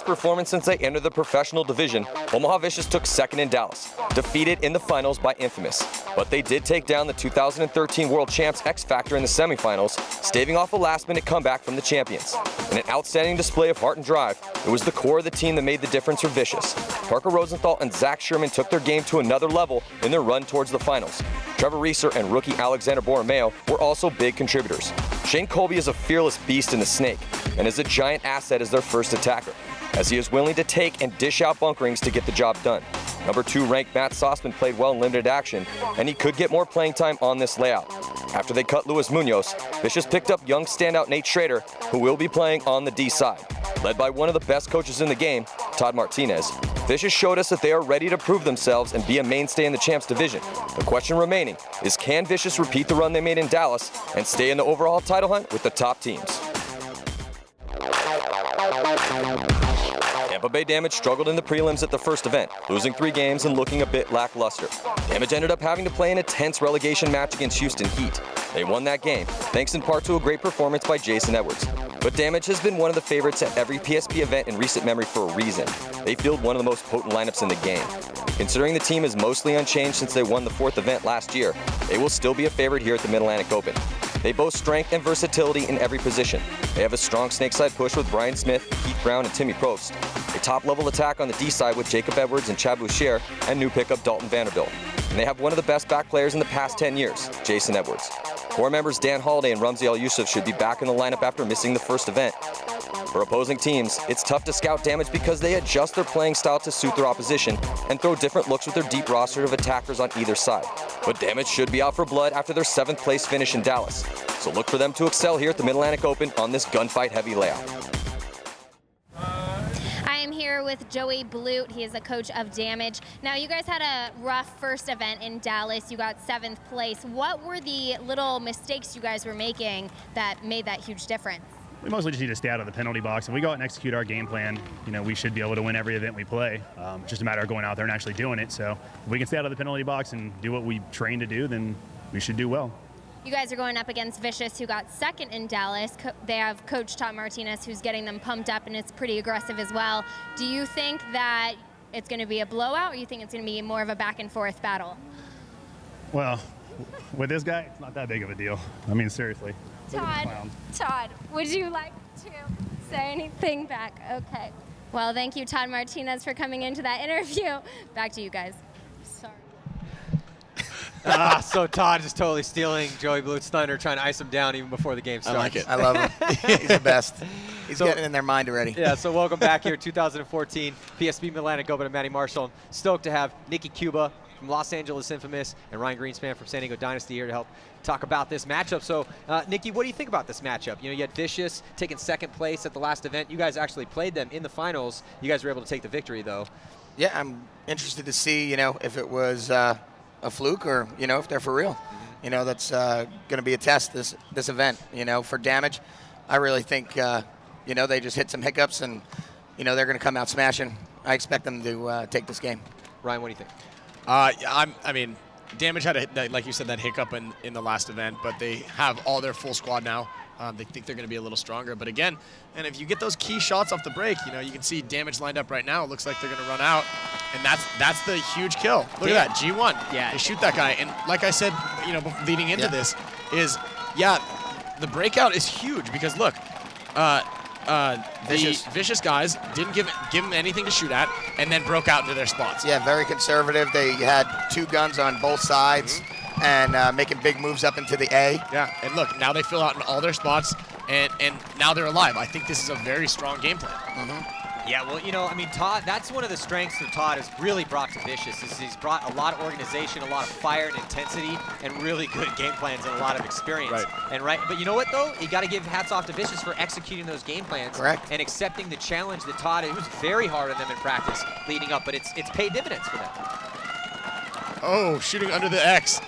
performance since they entered the professional division, Omaha Vicious took second in Dallas, defeated in the finals by Infamous. But they did take down the 2013 World Champs X Factor in the semifinals, staving off a last-minute comeback from the champions. In an outstanding display of heart and drive, it was the core of the team that made the difference for Vicious. Parker Rosenthal and Zach Sherman took their game to another level in their run towards the finals. Trevor Reeser and rookie Alexander Borromeo were also big contributors. Shane Colby is a fearless beast in the snake and is a giant asset as their first attacker, as he is willing to take and dish out bunkerings to get the job done. Number 2 ranked Matt Sossman played well in limited action, and he could get more playing time on this layout. After they cut Luis Munoz, Vicious picked up young standout Nate Schrader, who will be playing on the D side. Led by one of the best coaches in the game, Todd Martinez, Vicious showed us that they are ready to prove themselves and be a mainstay in the Champs division. The question remaining is, can Vicious repeat the run they made in Dallas and stay in the overall title hunt with the top teams? Tampa Bay Damge struggled in the prelims at the first event, losing 3 games and looking a bit lackluster. Damge ended up having to play in a tense relegation match against Houston Heat. They won that game, thanks in part to a great performance by Jason Edwards. But Damge has been one of the favorites at every PSP event in recent memory for a reason. They field one of the most potent lineups in the game. Considering the team is mostly unchanged since they won the 4th event last year, they will still be a favorite here at the Mid-Atlantic Open. They boast strength and versatility in every position. They have a strong snakeside push with Brian Smith, Keith Brown, and Timmy Prost. A top-level attack on the D side with Jacob Edwards and Chad Boucher, and new pickup Dalton Vanderbilt. And they have one of the best back players in the past 10 years, Jason Edwards. Core members Dan Holiday and Rumsey Al-Yusuf should be back in the lineup after missing the first event. For opposing teams, it's tough to scout Damge because they adjust their playing style to suit their opposition and throw different looks with their deep roster of attackers on either side. But Damge should be out for blood after their 7th place finish in Dallas. So look for them to excel here at the Mid-Atlantic Open on this gunfight-heavy layout. I am here with Joey Blute. He is a coach of Damge. Now, you guys had a rough first event in Dallas. You got 7th place. What were the little mistakes you guys were making that made that huge difference? We mostly just need to stay out of the penalty box. If we go out and execute our game plan, we should be able to win every event we play. It's just a matter of going out there and actually doing it. So if we can stay out of the penalty box and do what we train to do, then we should do well. You guys are going up against Vicious, who got 2nd in Dallas. They have Coach Todd Martinez, who's getting them pumped up, and it's pretty aggressive as well. Do you think that it's going to be a blowout, or you think it's going to be more of a back-and-forth battle? Well, with this guy, it's not that big of a deal. I mean, seriously. Todd, would you like to say anything back? Okay. Well, thank you, Todd Martinez, for coming into that interview. Back to you guys. Sorry. So Todd is totally stealing Joey Blute's thunder, trying to ice him down even before the game starts. I like it. I love him. He's the best. He's getting in their mind already. Yeah, so welcome back here, 2014 PSP Mid-Atlantic Open. Matty Marshall. Stoked to have Nikki Cuba from Los Angeles Infamous and Ryan Greenspan from San Diego Dynasty here to help talk about this matchup. So, Nikki, what do you think about this matchup? You had Vicious taking 2nd place at the last event. You guys actually played them in the finals. You guys were able to take the victory, though. Yeah, I'm interested to see, if it was a fluke or, if they're for real. That's going to be a test, this event, for Damge. I really think, they just hit some hiccups and, they're going to come out smashing. I expect them to take this game. Ryan, what do you think? I mean, Damge had, like you said, that hiccup in the last event, but they have all their full squad now. They think they're going to be a little stronger. But again, and if you get those key shots off the break, you can see Damge lined up right now. It looks like they're going to run out, and that's the huge kill. Look at that, G1. Yeah, they shoot that guy, and like I said, leading into this is, the breakout is huge because look, the Vicious guys didn't give him anything to shoot at, and then broke out into their spots. Yeah, very conservative. They had 2 guns on both sides and making big moves up into the A. Yeah, and look, now they fill out in all their spots, and now they're alive. I think this is a very strong game plan. Yeah, well, I mean, Todd, that's one of the strengths that Todd has really brought to Vicious is he's brought a lot of organization, a lot of fire and intensity, and really good game plans and a lot of experience. But you know what, though? You got to give hats off to Vicious for executing those game plans. Correct. And accepting the challenge that Todd, it was very hard on them in practice leading up, but it's paid dividends for them. Oh, shooting under the X.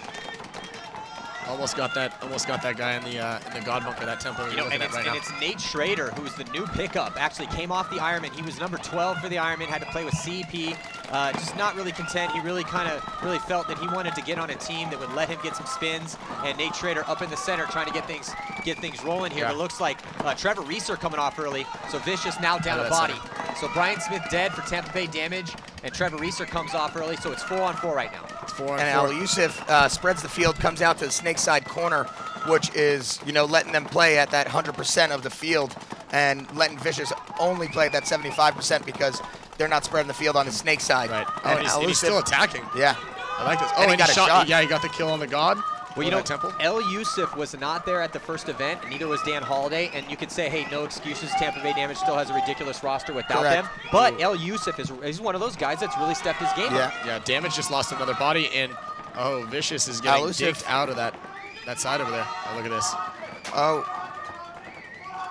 Almost got that guy in the God Bunker, that temple. And it's Nate Schrader, who's the new pickup. Actually came off the Ironman. He was number 12 for the Ironman. Had to play with CEP. Just not really content. He really felt that he wanted to get on a team that would let him get some spins. And Nate Schrader up in the center trying to get things rolling here. Yeah. It looks like Trevor Reeser coming off early. So Vicious now down the body. So Brian Smith dead for Tampa Bay Damage, and Trevor Reeser comes off early, so it's 4-on-4 right now. It's 4-on-4. And Al Yusuf spreads the field, comes out to the snake side corner, which is, letting them play at that 100% of the field and letting Vicious only play at that 75% because they're not spreading the field on the snake side. Right. Oh, and he's still attacking. Yeah. I like this. Oh, and he got a shot. Yeah, he got the kill on the God. Well, Temple. El Yusuf was not there at the first event, and neither was Dan Holiday, and you could say, hey, no excuses. Tampa Bay Damage still has a ridiculous roster without them. But El Yusuf is one of those guys that's really stepped his game up. Yeah, Damage just lost another body, and Vicious is getting dicked out of that side over there. Oh, look at this. Oh.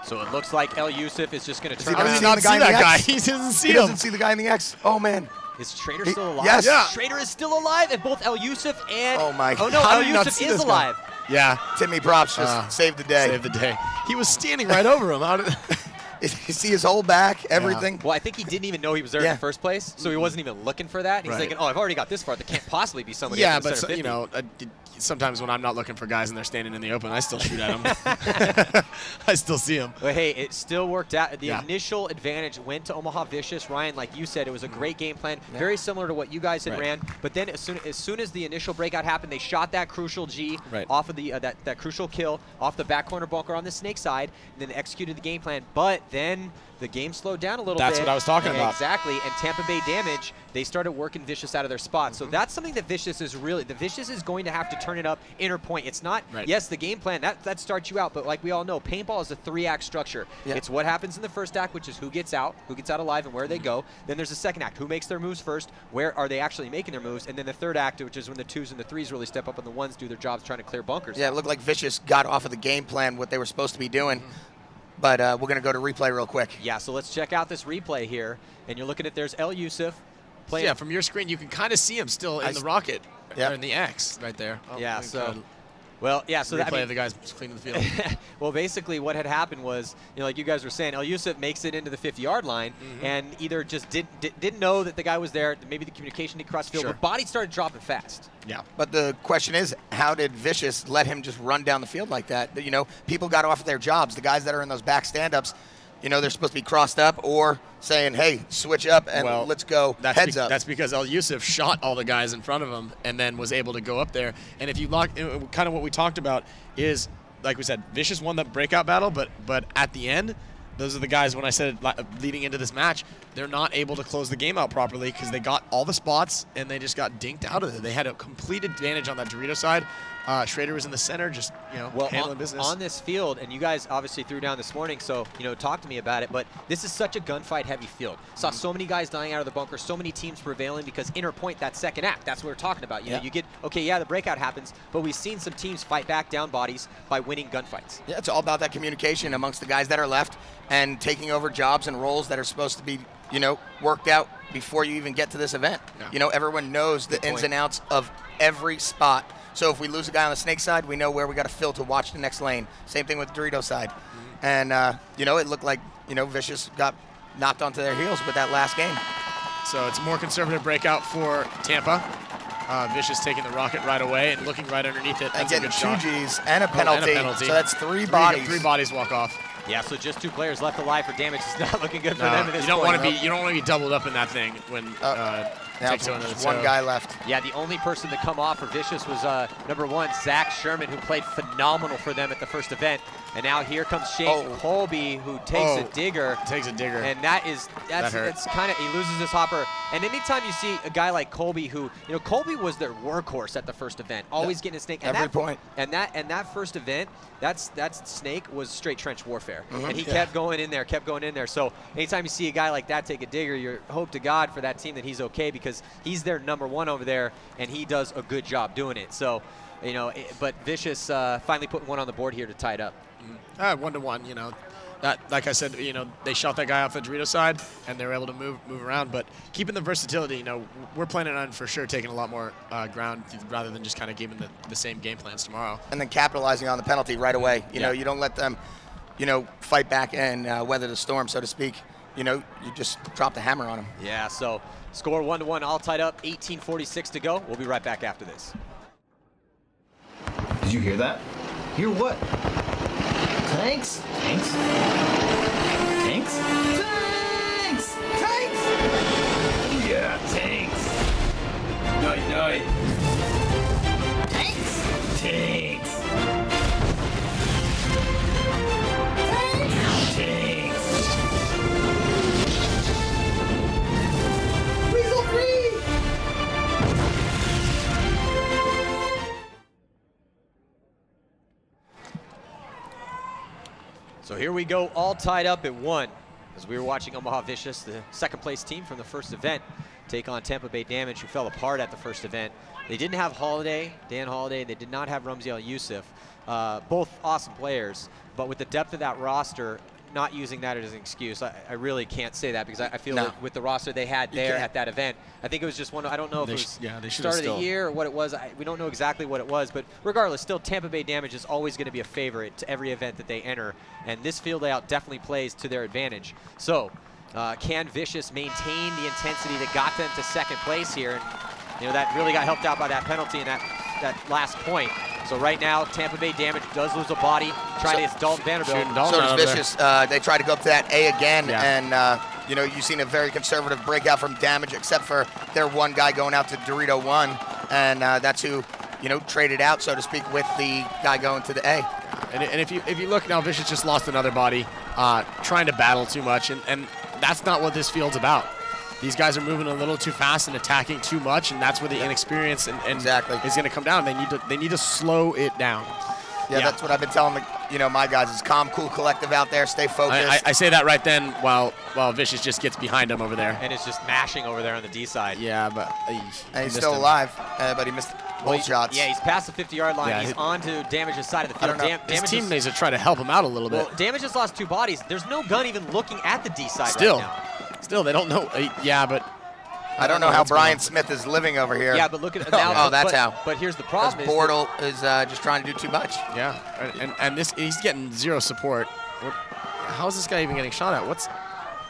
So it looks like El Yusuf is just going to turn How around. does he not see that guy? He doesn't see him. He doesn't see the guy in the X. Oh, man. Is Schrader still alive? Yes. Yeah. Schrader is still alive, and both El Yusuf and... Oh, my God. Oh, no, El Yusuf is alive. Yeah. Timmy Props just saved the day. Saved the day. He was standing right over him. How did... You see his whole back, everything. Yeah. Well, I think he didn't even know he was there in the first place, so he wasn't even looking for that. He's thinking, oh, I've already got this far. There can't possibly be somebody Yeah, up in the but center 50. Sometimes when I'm not looking for guys and they're standing in the open, I still shoot at them. I still see them. But hey, it still worked out. The initial advantage went to Omaha Vicious. Ryan, like you said, it was a great game plan, very similar to what you guys had ran. But then as soon as the initial breakout happened, they shot that crucial G off of the that crucial kill off the back corner bunker on the snake side, and then executed the game plan. But then the game slowed down a little bit. That's what I was talking about. Exactly, and Tampa Bay Damage, they started working Vicious out of their spot. So that's something that Vicious is Vicious is going to have to turn it up inner point. It's not, yes, the game plan, that starts you out, but like we all know, paintball is a 3-act structure. It's what happens in the first act, which is who gets out alive and where they go. Then there's a second act, who makes their moves first, where are they actually making their moves, and then the third act, which is when the 2s and the 3s really step up and the 1s do their jobs trying to clear bunkers. Yeah, it looked like Vicious got off of the game plan, what they were supposed to be doing. But we're going to go to replay real quick. Yeah, so let's check out this replay here. And you're looking at, there's El Yusuf playing. Yeah, from your screen, you can kind of see him still in the rocket. Or in the X right there. Oh, yeah, so... Well, yeah, so replay of the guys cleaning the field. Well, basically what had happened was, like you guys were saying, El Yusuf makes it into the 50-yard line and either just didn't know that the guy was there, maybe the communication didn't cross the field, but body started dropping fast. Yeah. But the question is, how did Vicious let him just run down the field like that? People got off their jobs. The guys that are in those back stand-ups, they're supposed to be crossed up or saying, hey, switch up and let's go heads up. That's because El Yusuf shot all the guys in front of him and then was able to go up there. And if you lock, kind of what we talked about is, like we said, Vicious won the breakout battle, but at the end, those are the guys, when I said leading into this match, they're not able to close the game out properly because they got all the spots and they just got dinked out of it. They had a complete advantage on that Dorito side. Schrader was in the center, just handling business. On this field, and you guys obviously threw down this morning, so talk to me about it. But this is such a gunfight-heavy field. Saw so many guys dying out of the bunker, so many teams prevailing because inner point, that second act, that's what we're talking about. You get the breakout happens, but we've seen some teams fight back down bodies by winning gunfights. Yeah, it's all about that communication amongst the guys that are left and taking over jobs and roles that are supposed to be worked out before you even get to this event. Yeah. Everyone knows the ins and outs of every spot. So if we lose a guy on the snake side, we know where we got to fill to watch the next lane. Same thing with Dorito side. And, it looked like, Vicious got knocked onto their heels with that last game. So it's a more conservative breakout for Tampa. Vicious taking the rocket right away and looking right underneath it. That's and getting 2 Gs and a penalty. So that's 3 bodies. 3 bodies walk off. Yeah, so just 2 players left alive for Damage. It's not looking good for them at this point. You don't want to be doubled up in that thing when takes just one guy left. Yeah, the only person to come off for Vicious was number 1, Zach Sherman, who played phenomenal for them at the first event. And now here comes Shane Colby, who takes a digger. And that's kind of, he loses his hopper. And anytime you see a guy like Colby, who, Colby was their workhorse at the first event, always getting a snake. And every point. And that first event, that snake was straight trench warfare. And he kept going in there, So anytime you see a guy like that take a digger, you hope to God for that team that he's okay, because he's their number 1 over there, and he does a good job doing it. So, but Vicious finally putting one on the board here to tie it up. 1-to-1, That, like I said, they shot that guy off the Dorito side, and they were able to move around. But keeping the versatility, we're planning on for sure taking a lot more ground rather than just kind of giving the same game plans tomorrow. And then capitalizing on the penalty right away. You know, you don't let them, fight back and weather the storm, so to speak. You just drop the hammer on them. Yeah, so score 1-to-1, all tied up, 18:46 to go. We'll be right back after this. Did you hear that? Hear what? Tanks? Tanks? Tanks? Tanks! here we go, all tied up at 1. As we were watching Omaha Vicious, the second place team from the first event, take on Tampa Bay Damge, who fell apart at the first event. They didn't have Dan Holiday. They did not have Ramzi Al-Yusuf. Both awesome players, but with the depth of that roster, not using that as an excuse. I really can't say that because I feel like with the roster they had there at that event, I think it was just one. I don't know if it was start of the year or what it was. We don't know exactly what it was, but regardless, still Tampa Bay Damge is always going to be a favorite to every event that they enter, and this field layout definitely plays to their advantage. So, can Vicious maintain the intensity that got them to second place here? And that really got helped out by that penalty and that last point. So right now, Tampa Bay Damge does lose a body, trying to get Dalton Vanderbilt. So does Vicious. They try to go up to that A again, and you've seen a very conservative breakout from Damge, except for their one guy going out to Dorito 1, and that's who, traded out, so to speak, with the guy going to the A. And if you look now, Vicious just lost another body, trying to battle too much, and that's not what this field's about. These guys are moving a little too fast and attacking too much, and that's where the inexperience and is going to come down. They need to slow it down. Yeah, that's what I've been telling my guys is calm, cool, collective out there. Stay focused. I say that right then while Vicious just gets behind him over there. And it's just mashing over there on the D side. Yeah, but and he's still alive, but he missed both shots. Yeah, he's past the 50-yard line. Yeah, he's on to Damage's side of the field. His teammates are trying to help him out a little bit. Well, Damge just lost 2 bodies. There's no gun even looking at the D side right now. Still, they don't know. But I don't know how Brian Smith is living over here. Yeah, but look at now. That's how. But here's the problem: Bortle is just trying to do too much. Yeah, and he's getting 0 support. How is this guy even getting shot at?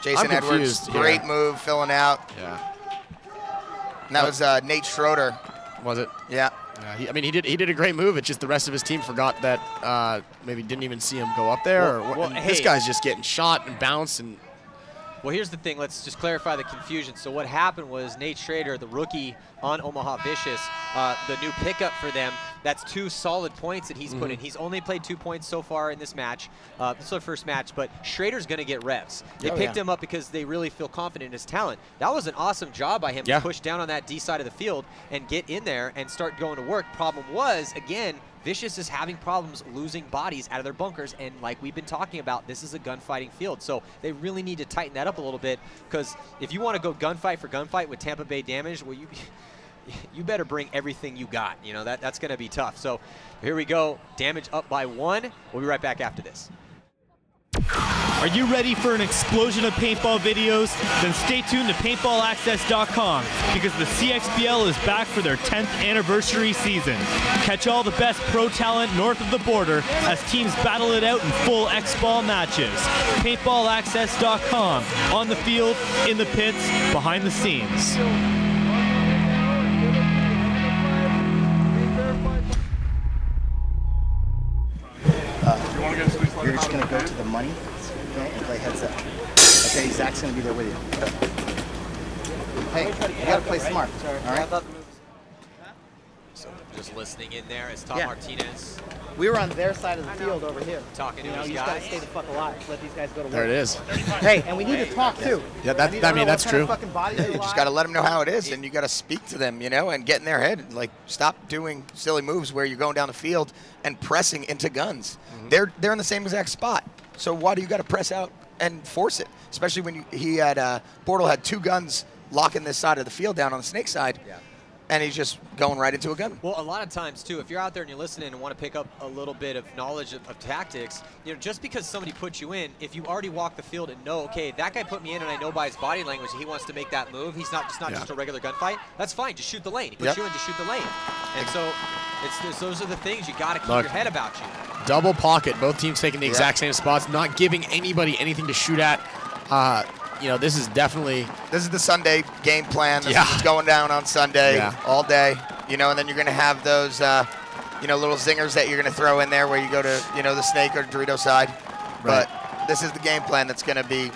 Jason Edwards? Great move, filling out. Yeah. And that was Nate Schroeder. Was it? Yeah. He did a great move. It's just the rest of his team forgot that maybe didn't even see him go up there. This guy's just getting shot and bounced and. Well, here's the thing. Let's just clarify the confusion. So what happened was Nate Schrader, the rookie on Omaha Vicious, the new pickup for them, that's 2 solid points that he's put in. He's only played 2 points so far in this match. This is the first match, but Schrader's going to get reps. They picked him up because they really feel confident in his talent. That was an awesome job by him to push down on that D side of the field and get in there and start going to work. Problem was, again, Vicious is having problems losing bodies out of their bunkers, and like we've been talking about, this is a gunfighting field, so they really need to tighten that up a little bit, because if you want to go gunfight for gunfight with Tampa Bay Damge, well, you better bring everything you got. That's going to be tough. So here we go, Damge up by 1. We'll be right back after this. Are you ready for an explosion of paintball videos? Then stay tuned to paintballaccess.com because the CXBL is back for their 10th anniversary season. Catch all the best pro talent north of the border as teams battle it out in full X-Ball matches. Paintballaccess.com, on the field, in the pits, behind the scenes. You're just going to go to the money, okay, and play heads up. Okay, Zach's going to be there with you. Hey, you got to play smart, all right? So just listening in there as Tom Martinez. We were on their side of the field over here. Talking to these you guys. just got to stay the fuck alive. Let these guys go to work. There it is. Hey, and we need to talk too. Yeah, that's true. You just got to let them know how it is, and you got to speak to them, and get in their head. Like, stop doing silly moves where you're going down the field and pressing into guns. They're in the same exact spot. So why do you got to press out and force it? Especially when Bortle had 2 guns locking this side of the field down on the snake side. Yeah. And he's just going right into a gun. Well, a lot of times, too, if you're out there and you're listening and want to pick up a little bit of knowledge of tactics, just because somebody puts you in, if you already walk the field and know, okay, that guy put me in and I know by his body language he wants to make that move, he's not just a regular gunfight, that's fine. Just shoot the lane. He puts you in, just shoot the lane. And so those are the things you got to keep your head about you. Double pocket. Both teams taking the exact same spots, not giving anybody anything to shoot at. This is the Sunday game plan. This is what's going down on Sunday all day. And then you're going to have those, little zingers that you're going to throw in there where you go to, the snake or Dorito side. Right. But this is the game plan that's going to be,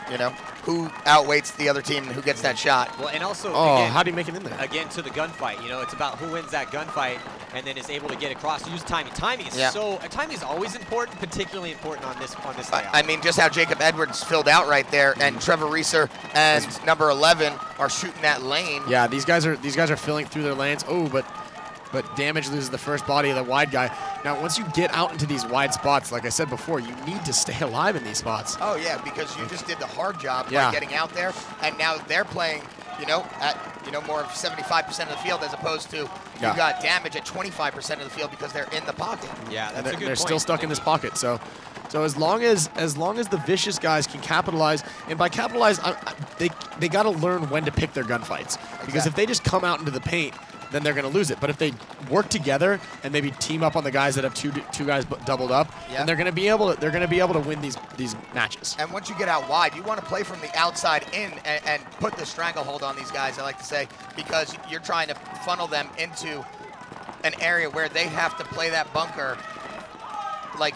who outweights the other team and who gets that shot. Well, and also, again, how do you make it in there? Again, to the gunfight. It's about who wins that gunfight and then is able to get across. Use timing. Timing is always important, particularly important on this layout. I mean, just how Jacob Edwards filled out right there, and Trevor Reeser and number 11 are shooting that lane. Yeah, these guys are filling through their lanes. Oh, but but Damge loses the first body of the wide guy. Now, once you get out into these wide spots, like I said before, you need to stay alive in these spots. Oh, yeah, because you just did the hard job by getting out there, and now they're playing, at, more of 75% of the field as opposed to you got Damge at 25% of the field because they're in the pocket. Yeah, that's a good point. They're still stuck in this pocket, so as long as the vicious guys can capitalize, and by capitalize, they got to learn when to pick their gunfights. Because if they just come out into the paint, then they're going to lose it. But if they work together and maybe team up on the guys that have two guys doubled up, then they're going to be able to win these matches. And once you get out wide, you want to play from the outside in and put the stranglehold on these guys, I like to say, because you're trying to funnel them into an area where they have to play that bunker like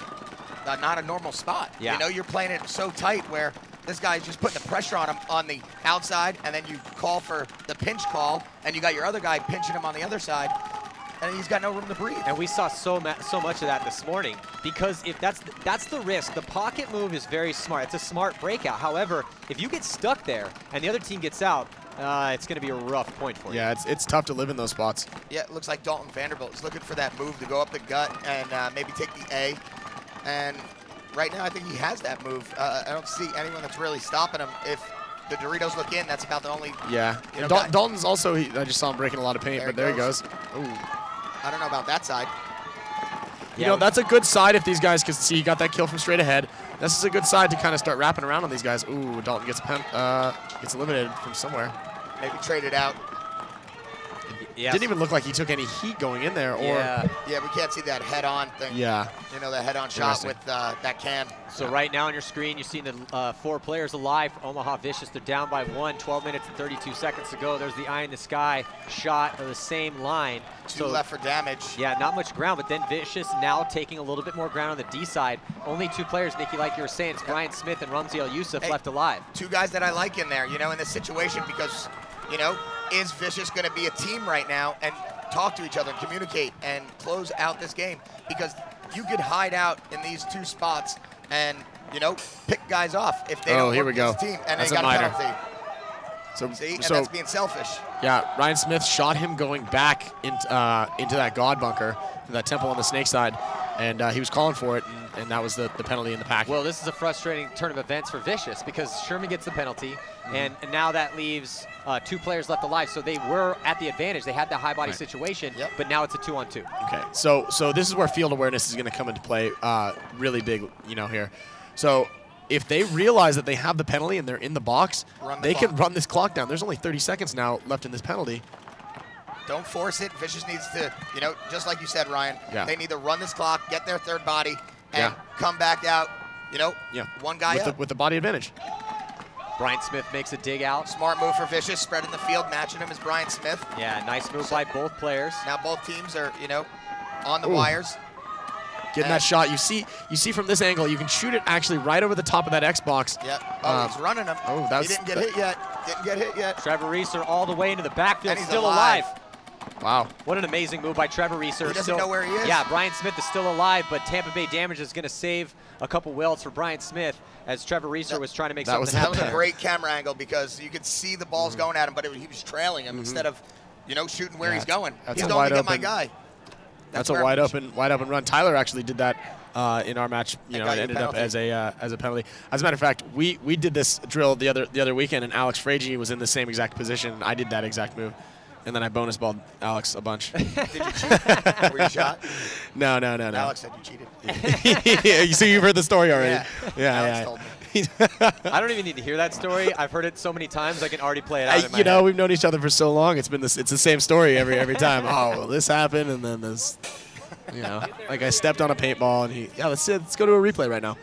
not a normal spot. Yeah. You're playing it so tight where this guy's just putting the pressure on him on the outside, and then you call for the pinch call, and you got your other guy pinching him on the other side, and he's got no room to breathe. And we saw so much of that this morning, because if that's the risk. The pocket move is very smart. It's a smart breakout. However, if you get stuck there and the other team gets out, it's going to be a rough point for you. Yeah, it's tough to live in those spots. Yeah, it looks like Dalton Vanderbilt is looking for that move to go up the gut and maybe take the A. And right now, I think he has that move. I don't see anyone that's really stopping him. If the Doritos look in, that's about the only. Yeah. Dalton's also. I just saw him breaking a lot of paint, but there he goes. Ooh. I don't know about that side. That's a good side if these guys can see. He got that kill from straight ahead. This is a good side to kind of start wrapping around on these guys. Ooh, Dalton gets eliminated from somewhere. Maybe traded out. Yes. Didn't even look like he took any heat going in there. Or yeah, we can't see that head-on thing. Yeah. That head-on shot with that can. So right now on your screen, you're seeing the 4 players alive for Omaha Vicious. They're down by 1, 12 minutes and 32 seconds to go. There's the eye in the sky shot of the same line. Two left for Damge. Yeah, not much ground, but then Vicious now taking a little bit more ground on the D side. Only 2 players, Nikki, like you were saying, it's Brian Smith and Ramzi Al-Yusuf left alive. 2 guys that I like in there, in this situation because, is Vicious going to be a team right now and talk to each other and communicate and close out this game? Because you could hide out in these 2 spots and, pick guys off if they don't work as a team. And that's they got a penalty. So that's being selfish. Yeah, Ryan Smith shot him going back into that God bunker, that temple on the snake side, and he was calling for it, and that was the penalty in the pack. Well, this is a frustrating turn of events for Vicious because Sherman gets the penalty, and now that leaves 2 players left alive. So they were at the advantage. They had the high body situation, but now it's a 2-on-2. Okay, so this is where field awareness is going to come into play really big, here. So if they realize that they have the penalty and they're in the box, they can run this clock down. There's only 30 seconds now left in this penalty. Don't force it. Vicious needs to, just like you said, Ryan, they need to run this clock, get their 3rd body, and come back out, one guy up. With the body advantage. Brian Smith makes a dig out. Smart move for Vicious, spreading the field, matching him as Brian Smith. Yeah, nice move by both players. Now both teams are, on the wires. Getting that shot, you see from this angle, you can shoot it actually right over the top of that Xbox. Yep. Oh, he's running him. Oh, he didn't get hit yet. Didn't get hit yet. Trevor Reeser all the way into the backfield, and he's still alive. Wow. What an amazing move by Trevor Reeser. He doesn't know where he is. Yeah, Brian Smith is still alive, but Tampa Bay Damge is going to save a couple welds for Brian Smith as Trevor Reeser was trying to make something happen. That was a great camera angle because you could see the balls going at him, but he was trailing him instead of, shooting where he's going. He's going to get my guy. That's a wide open run. Tyler actually did that in our match. It ended up as a penalty. As a matter of fact, we did this drill the other weekend, and Alex Fragi was in the same exact position. I did that exact move, and then I bonus balled Alex a bunch. Did you cheat? Were you shot? No. Alex said you cheated. Yeah, so you've heard the story already. Yeah. Alex told me. I don't even need to hear that story. I've heard it so many times I can already play it out in my head. We've known each other for so long. It's the same story every time. Oh, well, this happened, and then this. Like I stepped on a paintball, and let's go to a replay right now.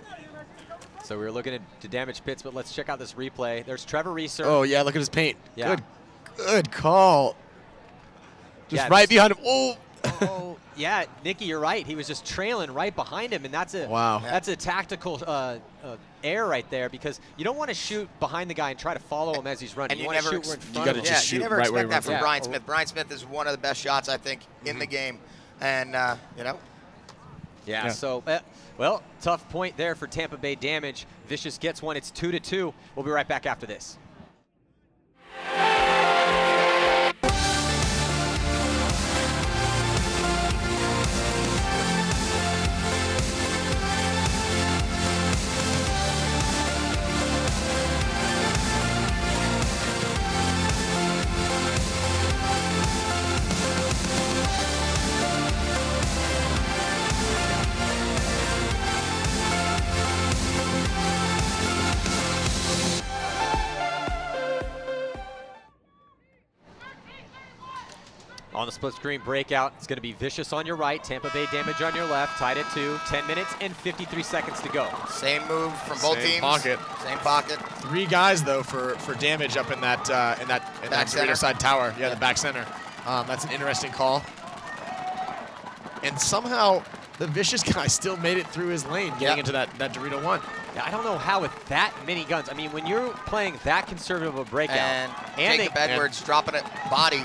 So we were looking to damage pits, but let's check out this replay. There's Trevor Reeser. Oh yeah, look at his paint. Yeah. Good call. Just right behind him. Oh, yeah, Nikki, you're right. He was just trailing right behind him, and that's a tactical error right there because you don't want to shoot behind the guy and try to follow him as he's running. And you want to shoot in front of him. You never expect that from Brian Smith. Brian Smith is one of the best shots I think in the game, and Yeah. So, well, tough point there for Tampa Bay Damge. Vicious gets one. It's 2-2. We'll be right back after this. On the split screen breakout, it's going to be Vicious on your right, Tampa Bay Damage on your left, tied at 2, 10 minutes and 53 seconds to go. Same move from both teams. Pocket. Same pocket. 3 guys though for Damage up in that Dorito side tower. Yeah, the back center. That's an interesting call. And somehow the Vicious guy still made it through his lane, getting into that Dorito 1. Yeah, I don't know how with that many guns. I mean, when you're playing that conservative of a breakout, and Jacob Edwards dropping it body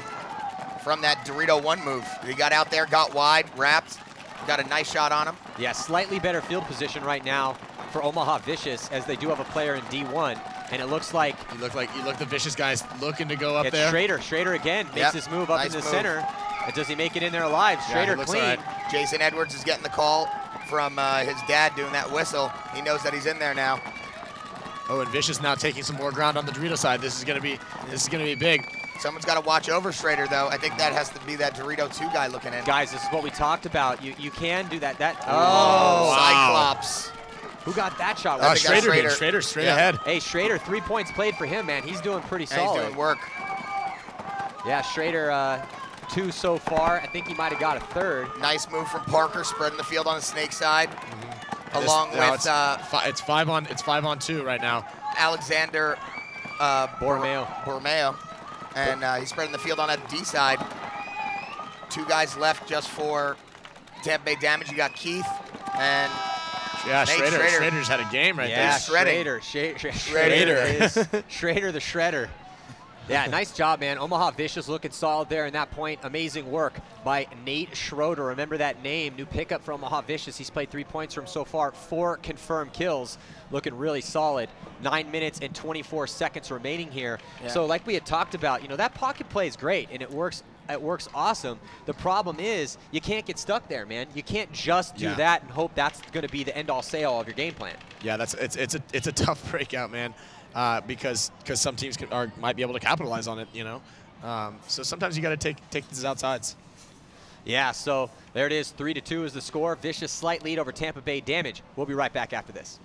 from that Dorito 1 move. He got out there, got wide, wrapped, got a nice shot on him. Yeah, slightly better field position right now for Omaha Vicious, as they do have a player in D1, and it looks like the Vicious guys looking to go up there. Schrader again makes his move up in the center. And does he make it in there alive? Schrader clean. Right. Jason Edwards is getting the call from his dad doing that whistle. He knows that he's in there now. Oh, and Vicious now taking some more ground on the Dorito side. This is gonna be big. Someone's got to watch over Schrader, though. I think that has to be that Dorito 2 guy looking in. Guys, this is what we talked about. You can do that. Oh, wow. Cyclops. Who got that shot? Schrader straight ahead. Hey, Schrader, 3 points played for him, man. He's doing pretty solid. He's doing work. Yeah, Schrader, 2 so far. I think he might have got a 3rd. Nice move from Parker, spreading the field on the snake side. Along with it's 5 on 2 right now. Alexander Borromeo. And he's spreading the field on that D side. 2 guys left just for Tampa Bay Damage. You got Keith and Schrader just had a game right there. Schrader the Shredder. Yeah, nice job, man. Omaha Vicious looking solid there in that point. Amazing work by Nate Schroeder. Remember that name, new pickup from Omaha Vicious. He's played 3 points for him so far, 4 confirmed kills. Looking really solid. 9 minutes and 24 seconds remaining here. Yeah. So like we had talked about, you know, that pocket play is great and it works awesome. The problem is you can't get stuck there, man. You can't just do that and hope that's going to be the end-all say-all of your game plan. Yeah, it's a tough breakout, man. Because some teams might be able to capitalize on it, you know. So sometimes you got to take these outsides. Yeah, so there it is. 3-2 is the score. Vicious slight lead over Tampa Bay Damage. We'll be right back after this.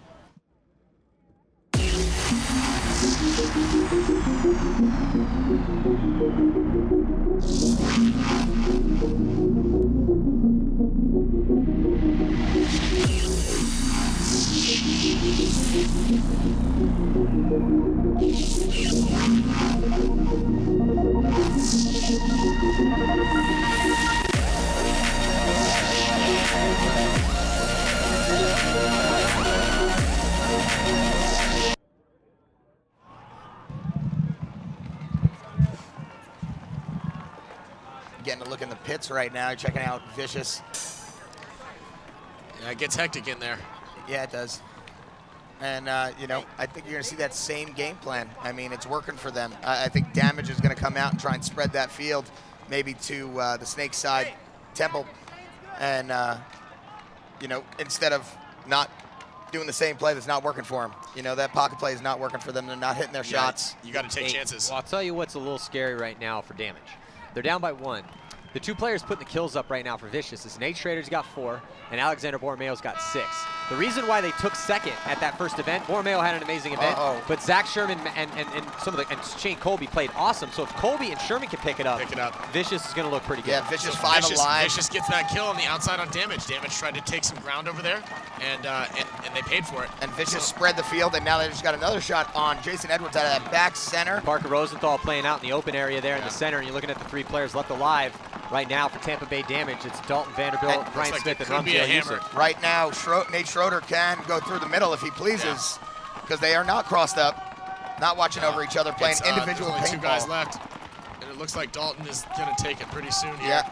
Getting a look in the pits right now, checking out Vicious. Yeah, it gets hectic in there. Yeah, it does. And, you know, I think you're going to see that same game plan. I mean, it's working for them. I think Damage is going to come out and try and spread that field, maybe to the snake side temple. And, you know, instead of not doing the same play that's not working for them. You know, that pocket play is not working for them. They're not hitting their shots. You got to take chances. Well, I'll tell you what's a little scary right now for Damage. They're down by 1. The 2 players putting the kills up right now for Vicious is Nate Schrader's got 4 and Alexander Borromeo's got 6. The reason why they took second at that first event, Borromeo had an amazing event, but Zach Sherman and Shane Colby played awesome. So if Colby and Sherman can pick it up, Vicious is going to look pretty good. Yeah, Vicious 5 alive. Vicious gets that kill on the outside on Damage. Damage tried to take some ground over there, and they paid for it. And Vicious spread the field, and now they just got another shot on Jason Edwards out of that back center. Parker Rosenthal playing out in the open area there in the center, and you're looking at the 3 players left alive right now for Tampa Bay Damage. It's Dalton Vanderbilt, Brian Smith, and Ramsey Yusuf. Right now, Nate Schroeder can go through the middle if he pleases, because they are not crossed up, not watching over each other, playing individual paintball. There's only 2 guys left, and it looks like Dalton is going to take it pretty soon here.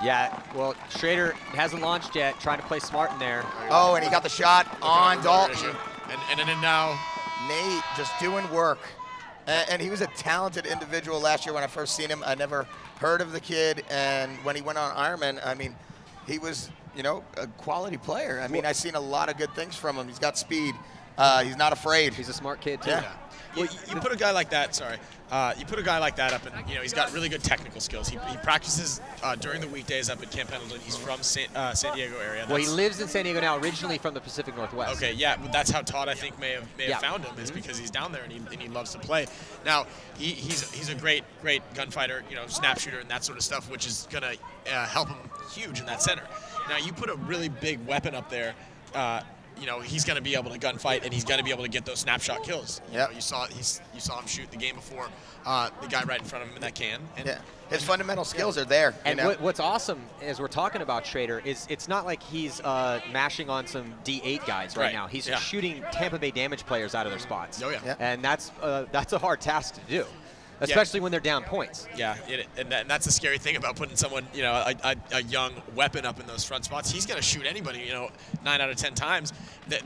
Yeah, well, Schrader hasn't launched yet, trying to play smart in there. Oh, and he got the shot on Dalton. And now Nate just doing work. And he was a talented individual last year when I first seen him. I never heard of the kid, and when he went on Ironman, I mean, he was, you know, a quality player. I mean, I've seen a lot of good things from him. He's got speed, He's not afraid. He's a smart kid, too. Yeah. Well, you put a guy like that, you put a guy like that up, and he's got really good technical skills. He practices during the weekdays up at Camp Pendleton. He's from San Diego area. Well, he lives in San Diego now, originally from the Pacific Northwest. Okay, yeah, but that's how Todd, I think, may have found him, is because he's down there and he loves to play. Now, he's a great gunfighter, snap shooter and that sort of stuff, which is gonna help him huge in that center. Now, you put a really big weapon up there. He's going to be able to gunfight, and he's going to be able to get those snapshot kills. Yeah. You saw him shoot the game before, the guy right in front of him in that can. And yeah. His fundamental skills are there. And what's awesome, as we're talking about Schrader, is it's not like he's mashing on some D8 guys right now. He's shooting Tampa Bay Damage players out of their spots. Oh, yeah. And that's a hard task to do, especially when they're down points. Yeah, and that's the scary thing about putting someone, a young weapon up in those front spots. He's going to shoot anybody, 9 out of 10 times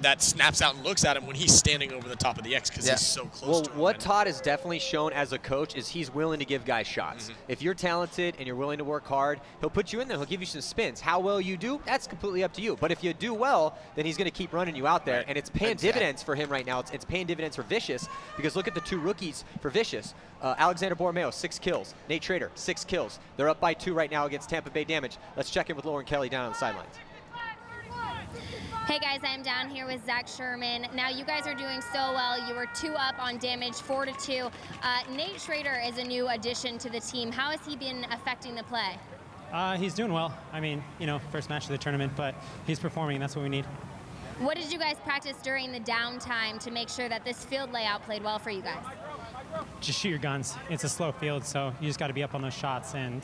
that snaps out and looks at him when he's standing over the top of the X because he's so close to him. Well, what Todd has definitely shown as a coach is he's willing to give guys shots. If you're talented and you're willing to work hard, he'll put you in there. He'll give you some spins. How well you do, that's completely up to you. But if you do well, then he's going to keep running you out there. And it's paying dividends for him right now. It's paying dividends for Vicious because look at the 2 rookies for Vicious. Alexander Borromeo, 6 kills. Nate Schrader, 6 kills. They're up by 2 right now against Tampa Bay Damage. Let's check in with Lauren Kelly down on the sidelines. Hey guys, I'm down here with Zach Sherman. Now you guys are doing so well. You were 2 up on Damage, 4-2. Nate Schrader is a new addition to the team. How has he been affecting the play? He's doing well. I mean, first match of the tournament, but he's performing. That's what we need. What did you guys practice during the downtime to make sure that this field layout played well for you guys? Just shoot your guns. It's a slow field, so you just got to be up on those shots and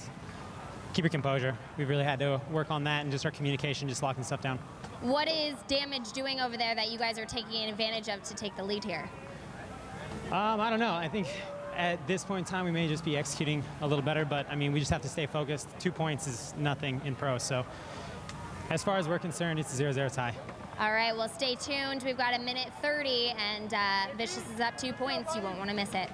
keep your composure. We've really had to work on that and just our communication, just locking stuff down. What is Damage doing over there that you guys are taking advantage of to take the lead here? I don't know. I think at this point in time, we may just be executing a little better, but I mean, we just have to stay focused. 2 points is nothing in pro, so as far as we're concerned, it's a 0-0 tie. All right, well, stay tuned. We've got 1:30, and Vicious is up 2 points. You won't want to miss it.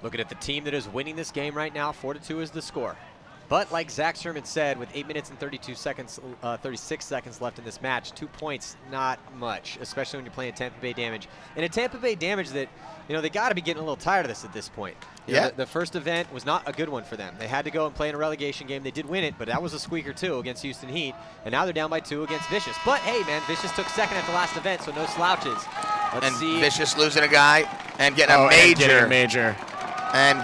Looking at the team that is winning this game right now, 4-2 is the score. But like Zach Sherman said, with 8 minutes and 36 seconds left in this match, 2 points, not much, especially when you're playing Tampa Bay Damage. And a Tampa Bay Damage that, they got to be getting a little tired of this at this point. The first event was not a good one for them. They had to go and play in a relegation game. They did win it, but that was a squeaker too against Houston Heat. And now they're down by 2 against Vicious. But hey, man, Vicious took second at the last event, so no slouches. Let's see. Vicious losing a guy and getting a major. And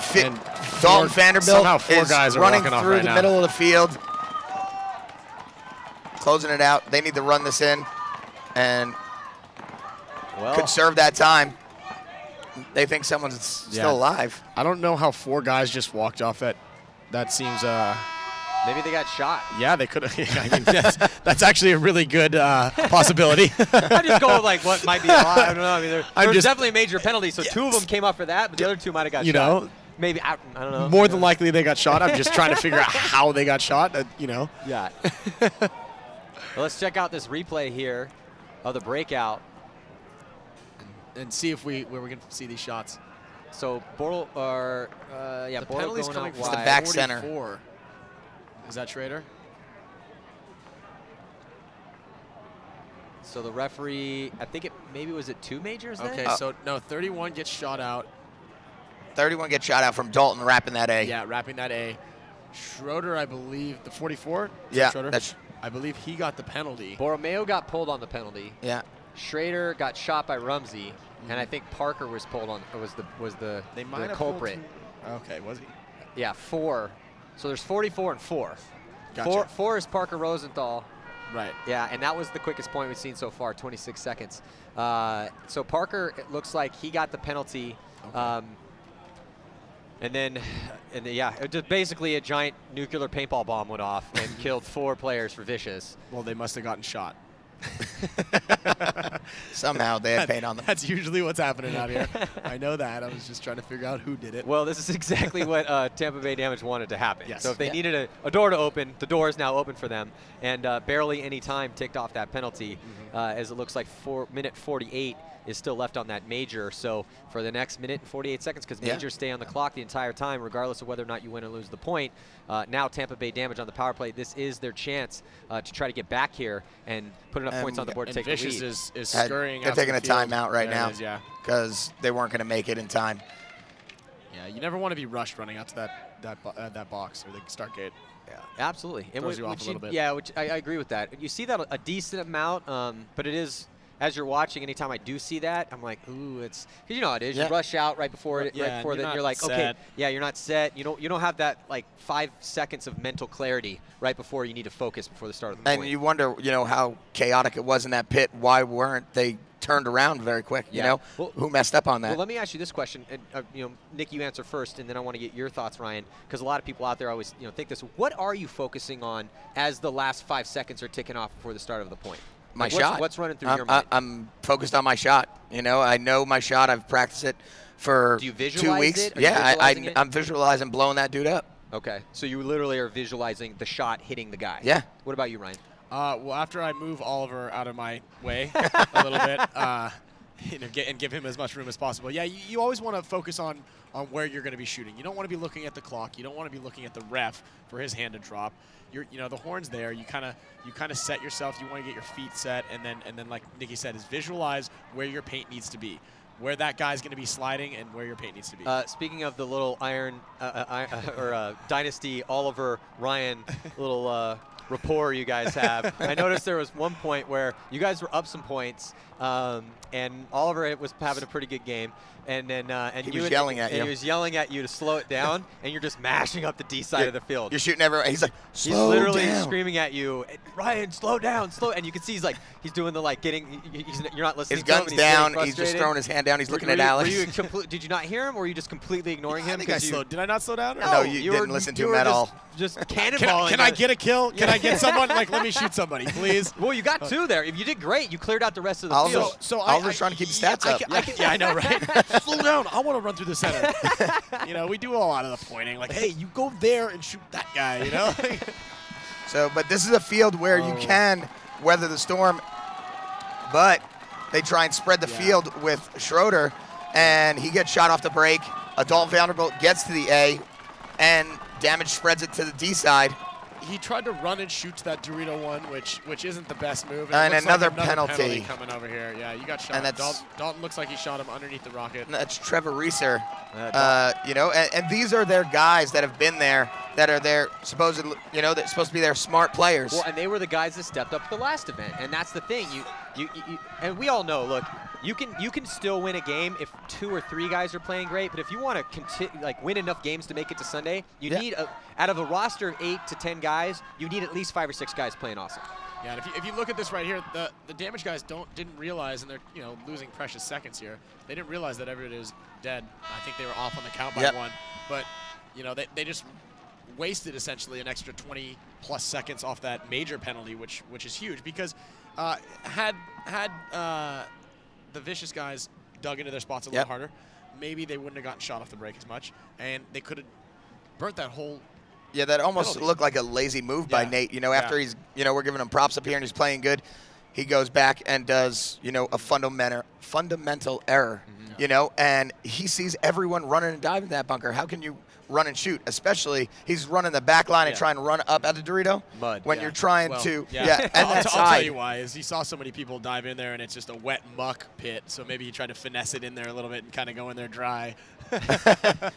Dalton Vanderbilt is running through the middle of the field, closing it out. They need to run this in and conserve that time. They think someone's still alive. I don't know how 4 guys just walked off that. That seems maybe they got shot. Yeah, they could have. I mean, that's actually a really good possibility. I'm just going like what might be a lot. I don't know. I mean, there was definitely a major penalty, so 2 of them came up for that, but the other 2 might have got shot. Maybe, I don't know. More than likely they got shot. I'm just trying to figure out how they got shot, Yeah. Well, let's check out this replay here of the breakout. And see if where we're going to see these shots. So, Bortle, the penalty's going coming out from wide. the back 44. center. Is that Schrader? So the referee, I think maybe was it 2 majors then? Okay, so no, 31 gets shot out. 31 gets shot out from Dalton, wrapping that A. Yeah, wrapping that A. Schroeder, I believe, the 44? Yeah, Schroeder? that's I believe he got the penalty. Borromeo got pulled on the penalty. Yeah. Schrader got shot by Rumsey, and I think Parker was pulled on. Was the culprit? Okay, was he? Yeah, 4. So there's 44 and 4. Gotcha. 4 is Parker Rosenthal. Right. Yeah, and that was the quickest point we've seen so far, 26 seconds. So Parker, it looks like he got the penalty. Okay. And then, yeah, it just basically a giant nuclear paintball bomb went off and killed 4 players for Vicious. Well, they must have gotten shot. Somehow they had paint on them. That's usually what's happening out here. I know that. I was just trying to figure out who did it. Well, this is exactly what Tampa Bay Damge wanted to happen. Yes. So if they needed a door to open, the door is now open for them. And barely any time ticked off that penalty, as it looks like minute 48 is still left on that major. So for the next minute and 48 seconds, because majors stay on the clock the entire time, regardless of whether or not you win or lose the point. Now Tampa Bay Damge on the power play. This is their chance to try to get back here and put enough points on the board to take the lead. Vicious is scurrying. They're taking a timeout right now yeah, because they weren't going to make it in time. Yeah, you never want to be rushed running out to that box or the start gate. Yeah, absolutely. Throws you off a little bit. Yeah, which I agree with that. You see that a decent amount, but it is. As you're watching, anytime I do see that, I'm like, ooh, it's because you know how it is. You rush out right before it, you're like, okay, yeah, you're not set. You don't have that like 5 seconds of mental clarity right before you need to focus before the start of the point. And you wonder, how chaotic it was in that pit. Why weren't they turned around very quick? You know, who messed up on that? Well, let me ask you this question, and Nick, you answer first, and then I want to get your thoughts, Ryan, because a lot of people out there always think this. What are you focusing on as the last 5 seconds are ticking off before the start of the point? My shot. What's running through your mind? I'm focused on my shot. I know my shot. I've practiced it for 2 weeks. Do you visualize it? Yeah, I'm visualizing blowing that dude up. Okay, so you literally are visualizing the shot hitting the guy. Yeah. What about you, Ryan? Well, after I move Oliver out of my way a little bit, and give him as much room as possible. Yeah, you always want to focus on where you're going to be shooting. You don't want to be looking at the clock. You don't want to be looking at the ref for his hand to drop. The horn's there. You kind of set yourself. You want to get your feet set, and then like Nicky said, is visualize where your paint needs to be, where that guy's going to be sliding, and where your paint needs to be. Speaking of the little Dynasty Oliver Ryan little rapport you guys have, I noticed there was one point where you guys were up some points, and Oliver was having a pretty good game. And then he was yelling at you. He was yelling at you to slow it down, and you're just mashing up the D side of the field. You're shooting everywhere. He's like, slow He's literally down. screaming at you, Ryan, slow down, slow. And you can see he's doing the you're not listening. His gun's down. He's just throwing his hand down. He's looking at Alex. Did you not hear him, or were you just completely ignoring him? I think I slowed. Did I not slow down? No, you didn't listen to him at all. Just cannonballing. Can I get a kill? Can I get someone? Like, let me shoot somebody, please. Well, you got 2 there. If you did great, you cleared out the rest of the field. So Oliver's trying to keep the stats up. Yeah, I know, right? Slow down. I want to run through the center. We do a lot of the pointing. Like, hey, you go there and shoot that guy. But this is a field where you can weather the storm, but they try and spread the field with Schroeder, and he gets shot off the break. Adult Vanderbilt gets to the A, and Damge spreads it to the D side. He tried to run and shoot to that Dorito one, which isn't the best move. And another like penalty coming over here. Yeah, you got shot. And Dalton looks like he shot him underneath the rocket. And that's Trevor Reeser. And these are their guys that have been there, that are there supposedly, they're supposed to be their smart players. Well, and they were the guys that stepped up at the last event, and that's the thing. You and we all know. Look, you can still win a game if 2 or 3 guys are playing great, but if you want to win enough games to make it to Sunday, you need out of a roster of 8 to 10 guys, you need at least 5 or 6 guys playing awesome. Yeah, and if you look at this right here, the Damge guys didn't realize, and they're losing precious seconds here. They didn't realize that everybody is dead. I think they were off on the count by 1, but they just wasted essentially an extra 20+ seconds off that major penalty, which is huge because had the Vicious guys dug into their spots a little harder, maybe they wouldn't have gotten shot off the break as much, and they could have burnt that whole. Yeah, that almost looked like a lazy move by Nate. After he's, we're giving him props up here and he's playing good, he goes back and does, a fundamental error, and he sees everyone running and diving that bunker. How can you run and shoot? Especially he's running the back line and trying to run up at the Dorito. Mud. When you're trying to, and I'll tell you why. Is he saw so many people dive in there and it's just a wet muck pit. So maybe he tried to finesse it in there a little bit and kind of go in there dry.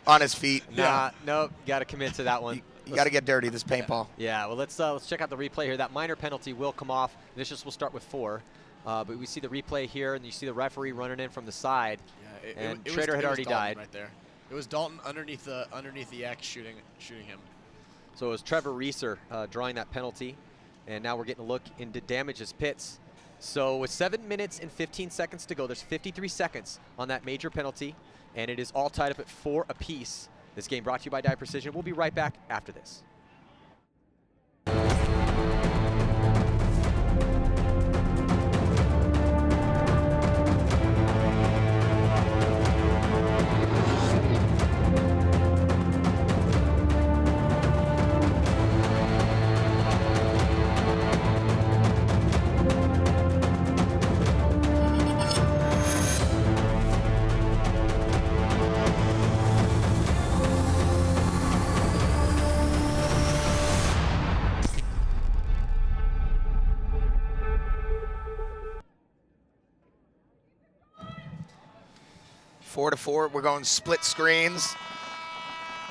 On his feet. Nope, got to commit to that one. You got to get dirty, this paintball. Yeah, well, let's check out the replay here. That minor penalty will come off. Vicious will start with 4. But we see the replay here, and you see the referee running in from the side. Yeah, and Trader had already died. Right there. It was Dalton underneath the X shooting him. So it was Trevor Reeser drawing that penalty. And now we're getting a look into Damge's pits. So with 7 minutes and 15 seconds to go, there's 53 seconds on that major penalty. And it is all tied up at 4 apiece. This game brought to you by Dye Precision. We'll be right back after this. Four to 4. We're going split screens.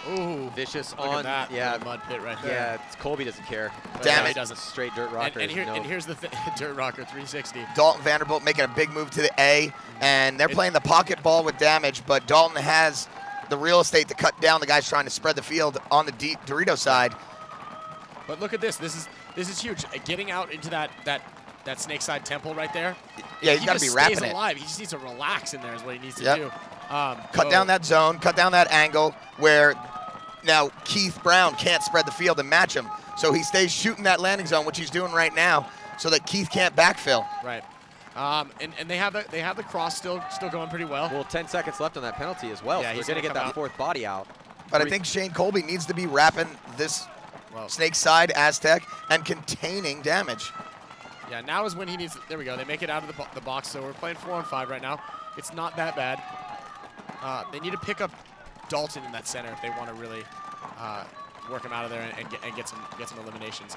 Ooh, Vicious look on at that mud pit right there. Yeah, Colby doesn't care. Damn it. He doesn't. Straight dirt rocker. And here's the thing, dirt rocker 360. Dalton Vanderbilt making a big move to the A, and they're playing the pocket ball with Damge, but Dalton has the real estate to cut down the guys trying to spread the field on the Dorito side. But look at this. This is huge. Getting out into that snake side temple right there. Yeah, he's got to be wrapping it. Alive. He just needs to relax in there is what he needs to do. Cut down that zone, cut down that angle where now Keith Brown can't spread the field and match him. So he stays shooting that landing zone, which he's doing right now, so that Keith can't backfill. Right. And they have the cross still going pretty well. Well, 10 seconds left on that penalty as well. Yeah, so he's going to get that out. 4th body out. But I think Shane Colby needs to be wrapping this snake side Aztec and containing Damge. Yeah, now is when he needs. There we go. They make it out of the box. So we're playing 4-on-5 right now. It's not that bad. They need to pick up Dalton in that center if they want to really work him out of there and get some eliminations.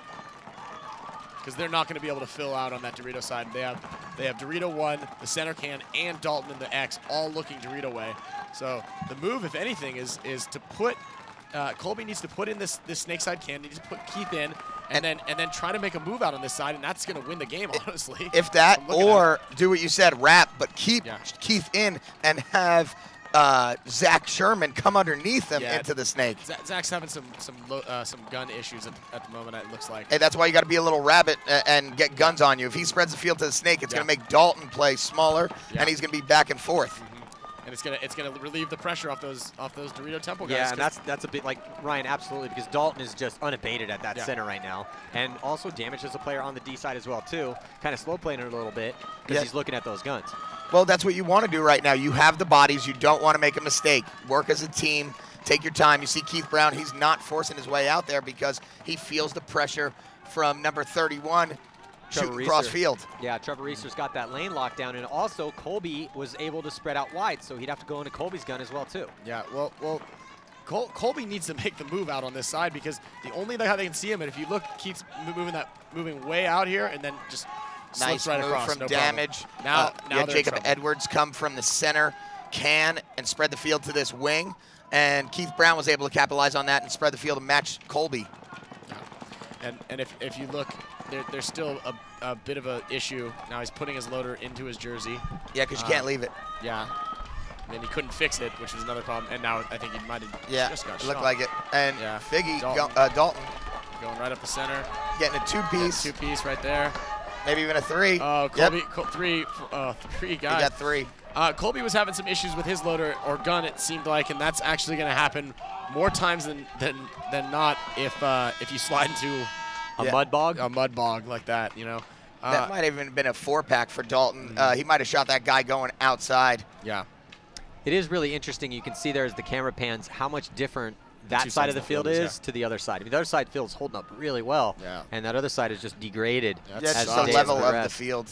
Because they're not going to be able to fill out on that Dorito side. They have Dorito 1, the center can, and Dalton in the X, all looking Dorito way. So the move, if anything, is to put Colby needs to put in this snake side can. He needs to put Keith in. And then try to make a move out on this side, and that's going to win the game, honestly. If that, or do what you said, wrap, but keep Keith in and have Zach Sherman come underneath him into the snake. Zach's having some gun issues at the moment, it looks like. Hey, that's why you got to be a little rabbit and get guns on you. If he spreads the field to the snake, it's going to make Dalton play smaller, and he's going to be back and forth. And it's gonna relieve the pressure off those Dorito Temple guys. Yeah, and that's a bit like Ryan, absolutely, because Dalton is just unabated at that center right now, and also Damge as a player on the D side as well too, kind of slow playing it a little bit because he's looking at those guns. Well, that's what you want to do right now. You have the bodies. You don't want to make a mistake. Work as a team. Take your time. You see Keith Brown. He's not forcing his way out there because he feels the pressure from number 31. Shooting cross field. Yeah, Trevor Reeser's got that lane locked down, and also Colby was able to spread out wide, so he'd have to go into Colby's gun as well too. Yeah, well, Colby needs to make the move out on this side because the only how they can see him, and if you look, Keith's moving way out here, and then just slips right across. From Damge. Now Jacob Edwards come from the center, and spread the field to this wing, and Keith Brown was able to capitalize on that and spread the field and match Colby. Yeah. And if you look. There's still a bit of an issue. Now he's putting his loader into his jersey. Yeah, because you can't leave it. Yeah. And he couldn't fix it, which was another problem. And now I think he might have just got shot. Looked like it. And Figgy, Dalton. Going right up the center. Getting a two-piece. Two-piece right there. Maybe even a 3. Oh, Colby, three guys. He got 3. Colby was having some issues with his loader or gun, it seemed like, and that's actually going to happen more times than not if you slide into a mud bog? A mud bog like that, you know. That might have even been a 4-pack for Dalton. He might have shot that guy going outside. Yeah. It is really interesting. You can see there as the camera pans how much different that side of the field is to the other side. I mean, the other side field's holding up really well, and that other side is just degraded. That's the level of the field.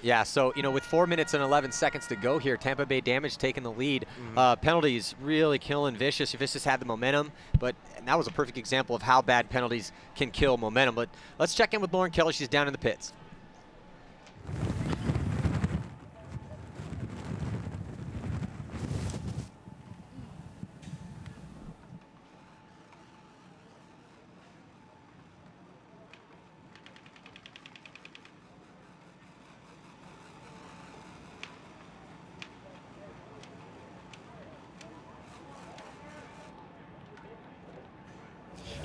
Yeah, so, you know, with 4 minutes and 11 seconds to go here, Tampa Bay Damge taking the lead. Penalties really killing Vicious. Vicious had the momentum, but that was a perfect example of how bad penalties can kill momentum. But let's check in with Lauren Keller. She's down in the pits.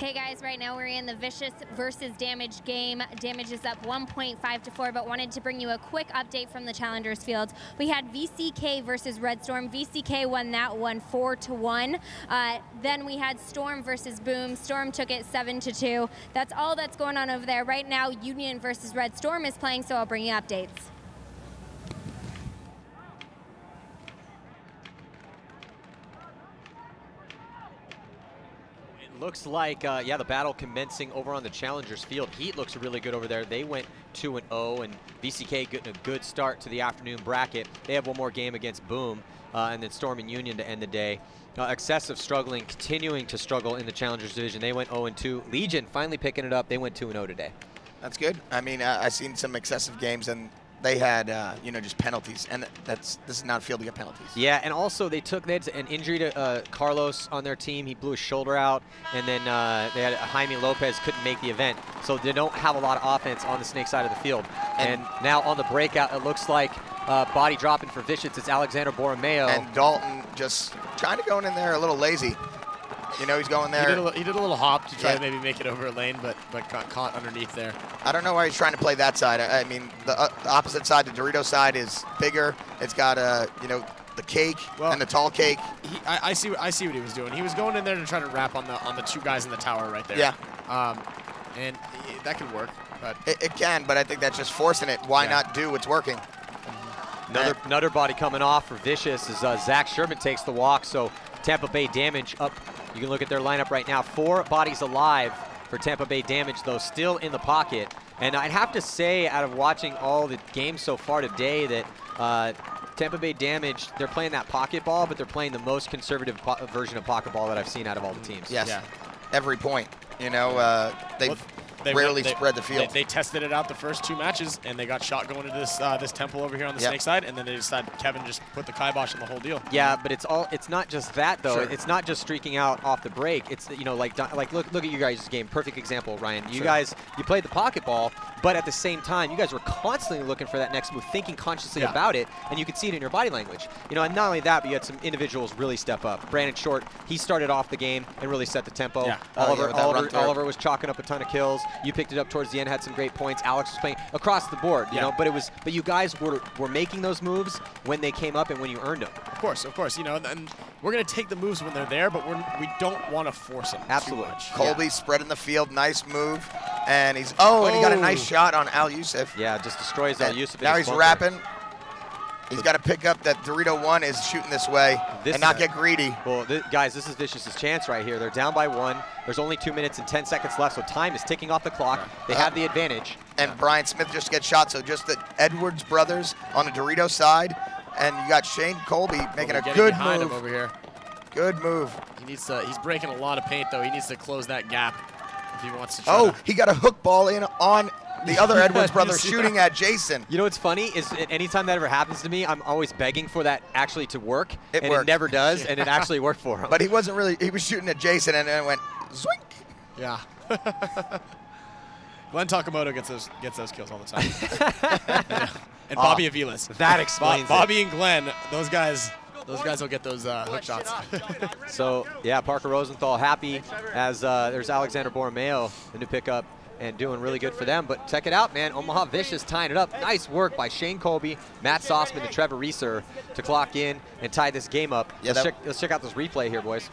Okay, guys, right now we're in the Vicious versus Damge game. Damge is up 1.5-4, but wanted to bring you a quick update from the Challengers field. We had VCK versus Red Storm. VCK won that one 4-1. Then we had Storm versus Boom. Storm took it 7-2. That's all that's going on over there. Right now, Union versus Red Storm is playing, so I'll bring you updates. Looks like, yeah, the battle commencing over on the Challengers field. Heat looks really good over there. They went 2-0, and VCK getting a good start to the afternoon bracket. They have one more game against Boom, and then Storm and Union to end the day. Excessive struggling, continuing to struggle in the Challengers division. They went 0-2. Legion finally picking it up. They went 2-0 today. That's good. I mean, I've seen some excessive games, and they had, you know, just penalties, and this is not a field to get penalties. Yeah, and also they had an injury to Carlos on their team. He blew his shoulder out, and then they had Jaime Lopez couldn't make the event, so they don't have a lot of offense on the Snake side of the field. And now on the breakout, it looks like body dropping for Vicious. It's Alexander Borromeo. And Dalton just trying to go in there a little lazy. You know, he's going there. He did a little hop to try to maybe make it over a lane, but got caught underneath there. I don't know why he's trying to play that side. I mean, the opposite side, the Dorito side, is bigger. It's got you know, the cake and the tall cake. I see what he was doing. He was going in there to try to wrap on the two guys in the tower right there. Yeah. And that could work, but it can. But I think that's just forcing it. Why not do what's working? Another body coming off for Vicious as Zach Sherman takes the walk. So Tampa Bay Damge up. You can look at their lineup right now. 4 bodies alive for Tampa Bay Damge, though still in the pocket. And I'd have to say, out of watching all the games so far today, that Tampa Bay Damge, they're playing that pocket ball, but they're playing the most conservative version of pocket ball that I've seen out of all the teams. Yes. Yeah. Every point. You know, they rarely spread the field. They tested it out the first 2 matches, and they got shot going into this temple over here on the Snake side, and then they decided Kevin just put the kibosh on the whole deal. Yeah, but it's not just that though. Sure. It's not just streaking out off the break. It's, you know, like look at you guys' game. Perfect example, Ryan. You guys, you played the pocket ball, but at the same time, you guys were constantly looking for that next move, thinking consciously about it, and you could see it in your body language. You know, and not only that, but you had some individuals really step up. Brandon Short, he started off the game and really set the tempo. Yeah. Oliver was chalking up a ton of kills. You picked it up towards the end, had some great points. Alex was playing across the board, you know, but you guys were making those moves when they came up and when you earned them. Of course, you know, and we're going to take the moves when they're there, but we don't want to force them too much. Colby spreading the field, nice move, and he's and he got a nice shot on Al Youssef. Yeah, just destroys Al Youssef. Now he's wrapping. He's got to pick up that Dorito 1 is shooting this way and not get greedy. Well, guys, this is Vicious's chance right here. They're down by 1. There's only 2 minutes and 10 seconds left, so time is ticking off the clock. They have the advantage. And Brian Smith just gets shot, so just the Edwards brothers on the Dorito side, and you got Shane Colby making a good move. Him over here. Good move. He needs to. He's breaking a lot of paint, though. He needs to close that gap if he wants to try he got a hook ball in on the other Edwards brother shooting at Jason. You know what's funny is anytime that ever happens to me, I'm always begging for that actually to work. It never does, and it actually worked for him. But he wasn't really, he was shooting at Jason and then it went zoink. Yeah. Glenn Takamoto gets those kills all the time. And Bobby Aviles. That explains Bobby and Glenn, those guys will get those hook shots. So, yeah, Parker Rosenthal happy as there's Alexander Borromeo, the new pickup, and doing really good for them. But check it out, man. Omaha Vicious tying it up. Nice work by Shane Colby, Matt Sossman, and Trevor Reeser to clock in and tie this game up. Yeah, let's check out this replay here, boys.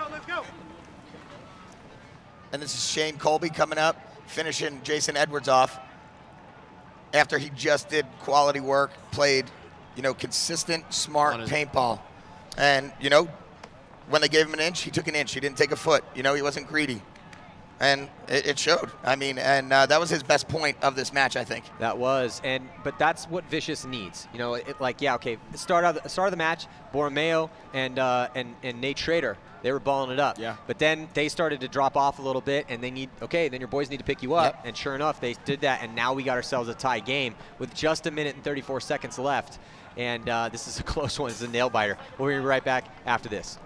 Let's go. And this is Shane Colby coming up, finishing Jason Edwards off after he just did quality work, played, you know, consistent, smart paintball. And, you know, when they gave him an inch, he took an inch. He didn't take a foot. You know, he wasn't greedy. And it showed. I mean, and that was his best point of this match, I think. That was, but that's what Vicious needs. You know, start of the match, Borromeo and Nate Schrader, they were balling it up. Yeah. But then they started to drop off a little bit, and then your boys need to pick you up. Yep. And sure enough, they did that, and now we got ourselves a tie game with just 1 minute and 34 seconds left. And this is a close one. It's a nail biter. We'll be right back after this.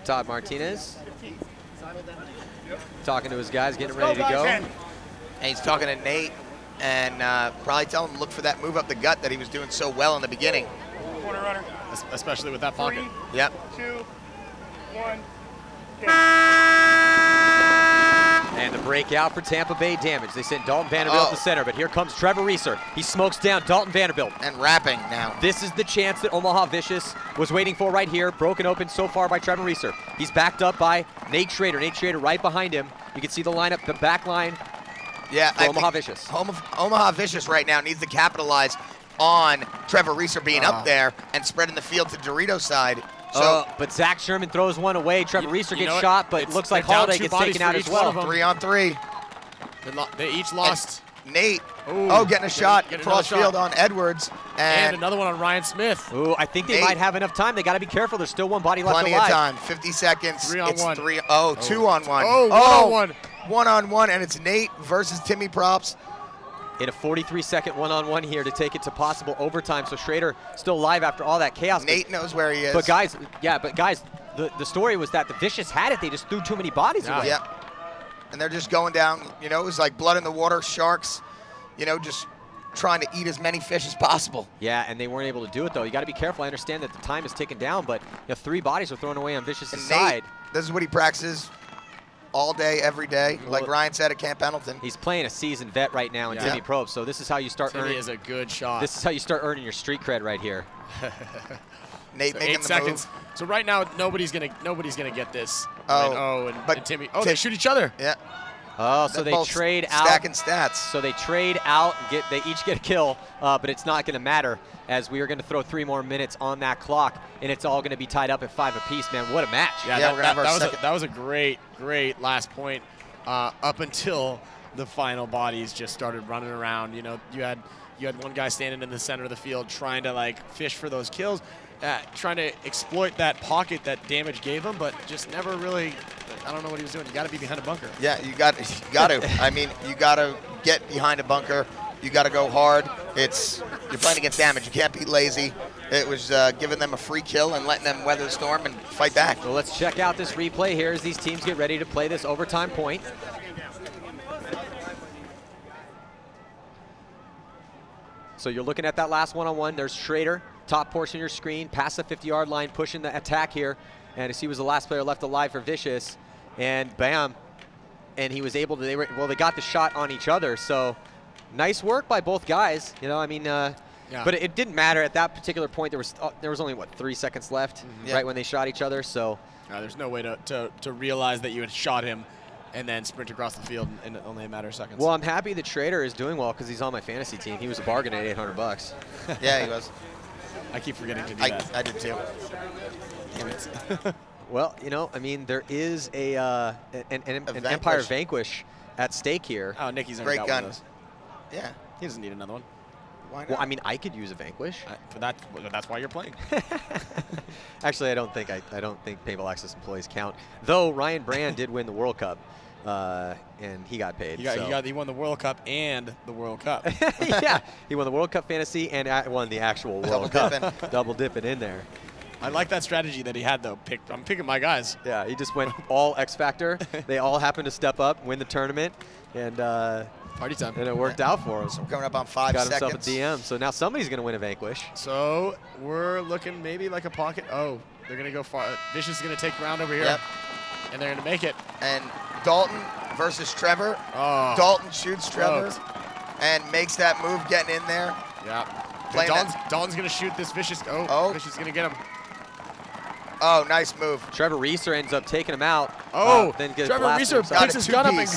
Todd Martinez talking to his guys, getting ready to go. And he's talking to Nate and probably telling him to look for that move up the gut that he was doing so well in the beginning. Corner runner. Especially with that pocket. 3, yep. 2, 1. And the breakout for Tampa Bay Damage. They sent Dalton Vanderbilt to center, but here comes Trevor Reeser. He smokes down Dalton Vanderbilt. And wrapping now. This is the chance that Omaha Vicious was waiting for right here. Broken open so far by Trevor Reeser. He's backed up by Nate Schrader. Nate Schrader right behind him. You can see the lineup, the back line. Yeah, Omaha Vicious. Omaha Vicious right now needs to capitalize on Trevor Reeser being up there and spreading the field to Dorito's side. So, but Zach Sherman throws one away. Trevor Reeser gets shot, but it looks like Holiday gets taken out as well. 3 on 3. They each lost. And Nate, getting a shot across field on Edwards. And another one on Ryan Smith. Ooh, I think they might have enough time. They got to be careful. There's still one body left alive. Plenty of time. 50 seconds. 3 on 1. 2 on 1. Oh, 1 on 1. 1 on 1, and it's Nate versus Timmy Props. In a 43-second one-on-one here to take it to possible overtime. So Schrader still alive after all that chaos. Nate knows where he is. But guys, the story was that the Vicious had it. They just threw too many bodies away. Yeah. And they're just going down, it was like blood in the water, sharks, just trying to eat as many fish as possible. Yeah, and they weren't able to do it, though. You got to be careful. I understand that the time is ticking down, but 3 bodies are thrown away on Vicious' side. This is what he practices all day, every day, like Ryan said at Camp Pendleton. He's playing a seasoned vet right now in Timmy Probst, so this is how you start earning. Timmy is a good shot. This is how you start earning your street cred right here. Nate making 8 seconds. Move. So right now, nobody's gonna get this. And Timmy. Oh, they shoot each other. Yeah. Oh, so they trade out. Stacking stats. So they trade out. They each get a kill, but it's not going to matter as we are going to throw 3 more minutes on that clock, and it's all going to be tied up at 5 apiece. Man, what a match! Yeah, that was a great last point up until the final bodies just started running around. You had one guy standing in the center of the field trying to fish for those kills, trying to exploit that pocket that Damage gave him, but just never really. I don't know what he was doing. You got to be behind a bunker. Yeah, you got to. I mean, you got to get behind a bunker. You got to go hard. You're playing against Damage. You can't be lazy. It was giving them a free kill and letting them weather the storm and fight back. So let's check out this replay here as these teams get ready to play this overtime point. So you're looking at that last one-on-one. There's Schrader, top portion of your screen, past the 50-yard line, pushing the attack here. And as he was the last player left alive for Vicious. And bam, and he was able to, they got the shot on each other. So nice work by both guys. But it didn't matter at that particular point. There was only, 3 seconds left right when they shot each other. So there's no way to realize that you had shot him and then sprint across the field in only a matter of seconds. Well, I'm happy that Schrader is doing well because he's on my fantasy team. He was a bargain at $800. Yeah, he was. I keep forgetting to do that. I did too. Damn it. Well, there is an Empire Vanquish at stake here. Oh, Nicky's great gun. One of those. Yeah. He doesn't need another one. Why not? Well, I mean, I could use a Vanquish. That's why you're playing. Actually, I don't think Paintball Access employees count. Though Ryan Brand did win the World Cup, and he got paid. He won the World Cup and the World Cup. Yeah, he won the World Cup Fantasy and won the actual World Cup. Double dipping in there. I like that strategy that he had, though. I'm picking my guys. Yeah, he just went all X Factor. They all happened to step up, win the tournament, and party time. And it worked out for him. So we're coming up on 5 seconds. Got himself a DM. So now somebody's going to win a Vanquish. So we're looking maybe like a pocket. Oh, they're going to go far. Vicious is going to take round over here. Yep. And they're going to make it. And Dalton versus Trevor. Oh. Dalton shoots Trevor and makes that move, getting in there. Yeah. Dalton's going to shoot this Vicious. Vicious is going to get him. Oh, nice move. Trevor Reeser ends up taking him out. Then Trevor Reeser picks his gun up and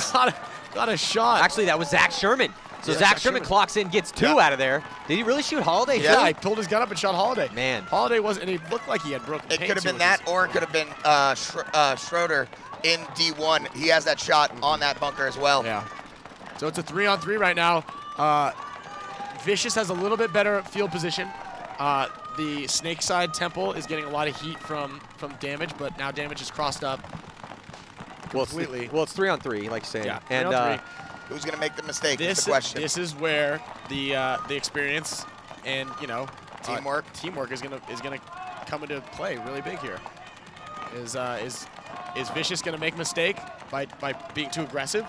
got a shot. Actually, that was Zach Sherman. So Zach Sherman clocks in, gets 2 out of there. Did he really shoot Holiday? Yeah, he pulled his gun up and shot Holiday. Man. Holiday wasn't, and he looked like he had broken paint. It could have been that, or it could have been Schroeder in D1. He has that shot on that bunker as well. Yeah. So it's a 3-on-3 right now. Vicious has a little bit better field position. The snake side temple is getting a lot of heat from Damage, but now Damage is crossed up completely. It's 3-on-3, like you say. Yeah, and 3-on-3. Who's going to make the mistake? This is the question. This is where the experience and teamwork is gonna come into play really big here. Is Vicious going to make a mistake by being too aggressive?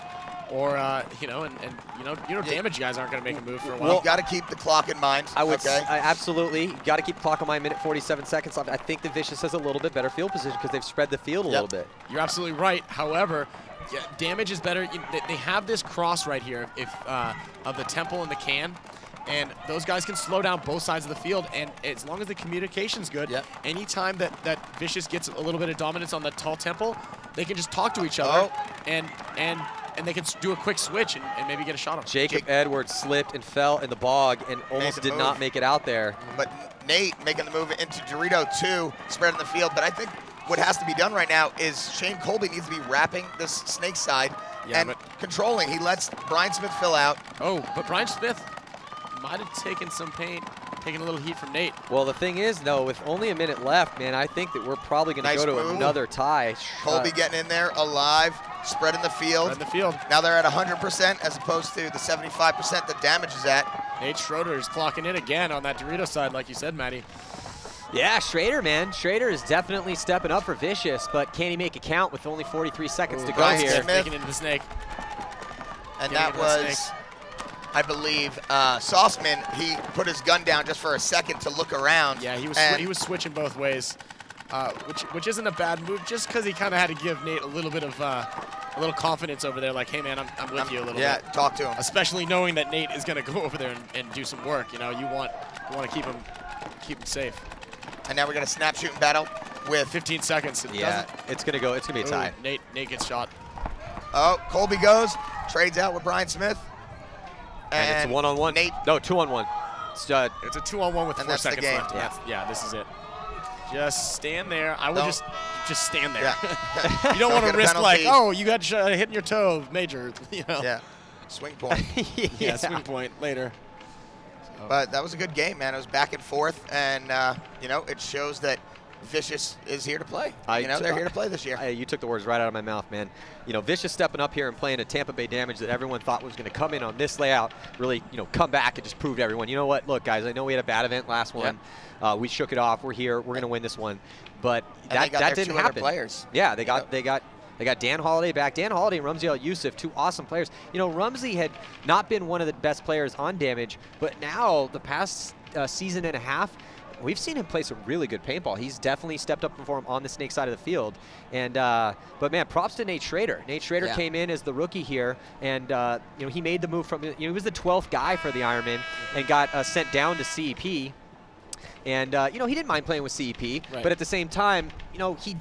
Or, Damage guys aren't going to make a move for a while. You got to keep the clock in mind. I would absolutely. You got to keep the clock on my minute 47 seconds left. I think the Vicious has a little bit better field position because they've spread the field a little bit. You're absolutely right. However, Damage is better. They have this cross right here of the temple and the can. And those guys can slow down both sides of the field, and as long as the communication's good, anytime that Vicious gets a little bit of dominance on the tall temple, they can just talk to each other, and they can do a quick switch and maybe get a shot on him. Jacob Edwards slipped and fell in the bog and almost did not make it out there. But Nate making the move into Dorito 2, spreading the field. But I think what has to be done right now is Shane Colby needs to be wrapping this snake side and controlling. He lets Brian Smith fill out. Oh, but Brian Smith might have taken some pain, taking a little heat from Nate. Well, the thing is, though, with only a minute left, man, I think that we're probably going to go to another tie. Colby getting in there alive, spreading the field. Now they're at 100% as opposed to the 75% that Damage is at. Nate Schroeder is clocking in again on that Dorito side, like you said, Matty. Yeah, Schrader, man. Schrader is definitely stepping up for Vicious, but can he make a count with only 43 seconds to go here? Making into the snake. And that was, I believe, Sauceman. He put his gun down just for a second to look around. Yeah, he was switching both ways, which isn't a bad move, just because he kind of had to give Nate a little bit of a little confidence over there. Like, hey man, I'm with you a little bit. Yeah, talk to him. Especially knowing that Nate is going to go over there and do some work. You know, you want to keep him safe. And now we got a snap shooting battle with 15 seconds. It's gonna be a tie. Nate gets shot. Oh, Colby goes, trades out with Brian Smith. And it's a one-on-one. Nate. No, 2-on-1. It's a 2-on-1 with 4 seconds left. Yeah, this is it. Just stand there. I would just stand there. Yeah. You don't want to risk like, oh, you got hitting your toe, major. You know. Yeah. Swing point. Yeah, swing point later. But that was a good game, man. It was back and forth, and it shows that Vicious is here to play. They're here to play this year. You took the words right out of my mouth, man. Vicious stepping up here and playing a Tampa Bay Damage that everyone thought was going to come in on this layout, really, come back and just prove to everyone, you know what? Look, guys, I know we had a bad event last one. We shook it off. We're here. We're going to win this one. But that didn't happen. Players. Yeah, they got Dan Holiday back. Dan Holiday and Rumsey Al-Yusuf, two awesome players. Rumsey had not been one of the best players on Damage, but now the past season and a half, we've seen him play some really good paintball. He's definitely stepped up for him on the snake side of the field. And but man, props to Nate Schrader. Nate Schrader came in as the rookie here, and he made the move from he was the 12th guy for the Ironman and got sent down to CEP. And, he didn't mind playing with CEP, but at the same time,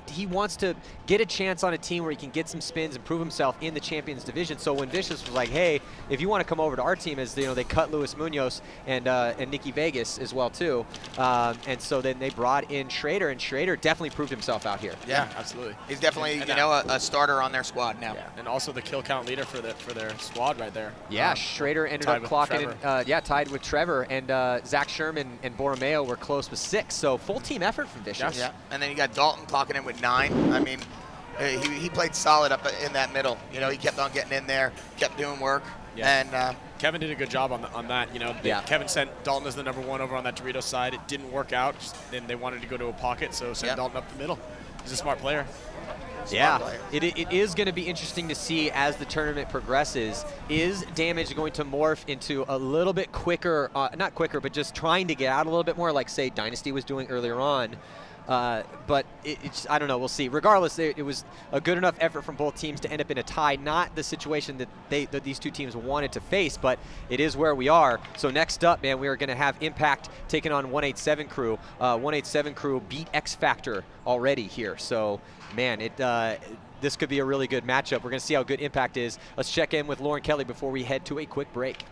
he wants to get a chance on a team where he can get some spins and prove himself in the Champions Division. So when Vicious was like, hey, if you want to come over to our team, as they cut Luis Munoz and Nicky Vegas as well, too. And so then they brought in Schrader, and Schrader definitely proved himself out here. Yeah, absolutely. He's definitely, a starter on their squad now. Yeah. And also the kill count leader for their squad right there. Yeah, Schrader ended up clocking in, tied with Trevor, and Zach Sherman and Borromeo were close with 6. So full team effort from Vicious. Yeah, and then you got Dalton clocking in with 9. I mean, he played solid up in that middle. He kept on getting in there, kept doing work. Yeah. And Kevin did a good job on that. Kevin sent Dalton as the #1 over on that Dorito side. It didn't work out. Then they wanted to go to a pocket, so sent Dalton up the middle. He's a smart player. It is going to be interesting to see as the tournament progresses. Is Damage going to morph into a little bit quicker, not quicker, but just trying to get out a little bit more like, say, Dynasty was doing earlier on? But I don't know. We'll see. Regardless, it was a good enough effort from both teams to end up in a tie. Not the situation that these two teams wanted to face, but it is where we are. So next up, man, we are going to have Impact taking on 187 Crew. 187 Crew beat X Factor already here. So, man, this could be a really good matchup. We're going to see how good Impact is. Let's check in with Lauren Kelly before we head to a quick break.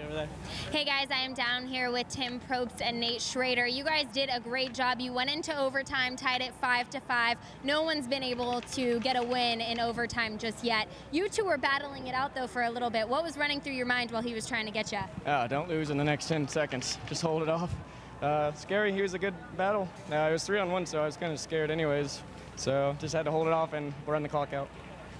Over there. Hey guys, I am down here with Tim Probst and Nate Schrader. You guys did a great job. You went into overtime, tied it 5-5. No one's been able to get a win in overtime just yet. You two were battling it out though for a little bit. What was running through your mind while he was trying to get you? Don't lose in the next 10 seconds. Just hold it off. Scary, he was a good battle. It was 3-on-1, so I was kind of scared anyways. So just had to hold it off and run the clock out.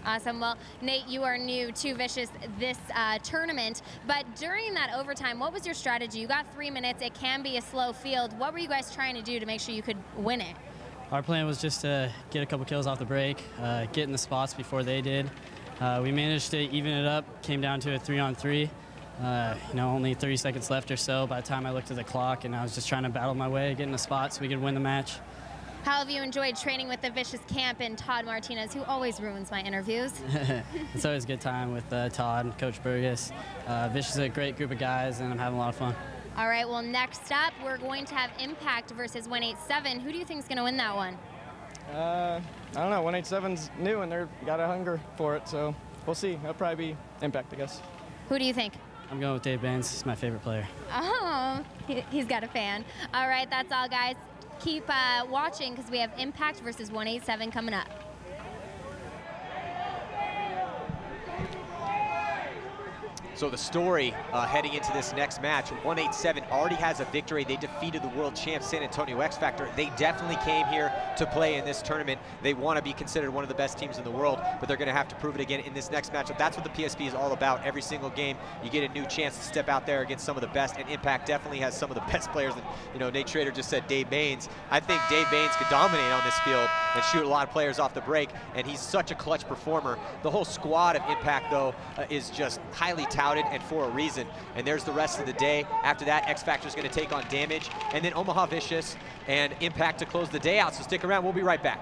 Awesome. Well, Nate, you are new to Vicious this tournament, but during that overtime, what was your strategy? You got 3 minutes. It can be a slow field. What were you guys trying to do to make sure you could win it? Our plan was just to get a couple kills off the break, get in the spots before they did. We managed to even it up, came down to a 3-on-3. You know, only 30 seconds left or so by the time I looked at the clock, and I was just trying to battle my way, get in the spots so we could win the match. How have you enjoyed training with the Vicious camp and Todd Martinez, who always ruins my interviews? It's always a good time with Todd and Coach Burgess. Vicious is a great group of guys, and I'm having a lot of fun. All right, well, next up, we're going to have Impact versus 187. Who do you think is going to win that one? I don't know. 187's new, and they've got a hunger for it, so we'll see. It'll probably be Impact, I guess. Who do you think? I'm going with Dave Baines. He's my favorite player. Oh, he's got a fan. All right, that's all, guys. Keep watching because we have Impact versus 187 coming up. So the story heading into this next match, 187 already has a victory. They defeated the world champ San Antonio X Factor. They definitely came here to play in this tournament. They want to be considered one of the best teams in the world, but they're going to have to prove it again in this next matchup. That's what the PSP is all about. Every single game, you get a new chance to step out there against some of the best, and Impact definitely has some of the best players. And, you know, Nate Schrader just said Dave Baines. I think Dave Baines could dominate on this field and shoot a lot of players off the break, and he's such a clutch performer. The whole squad of Impact, though, is just highly touted, and for a reason. And there's the rest of the day. After that, X Factor's going to take on Damge, and then Omaha Vicious and Impact to close the day out. So stick around. We'll be right back.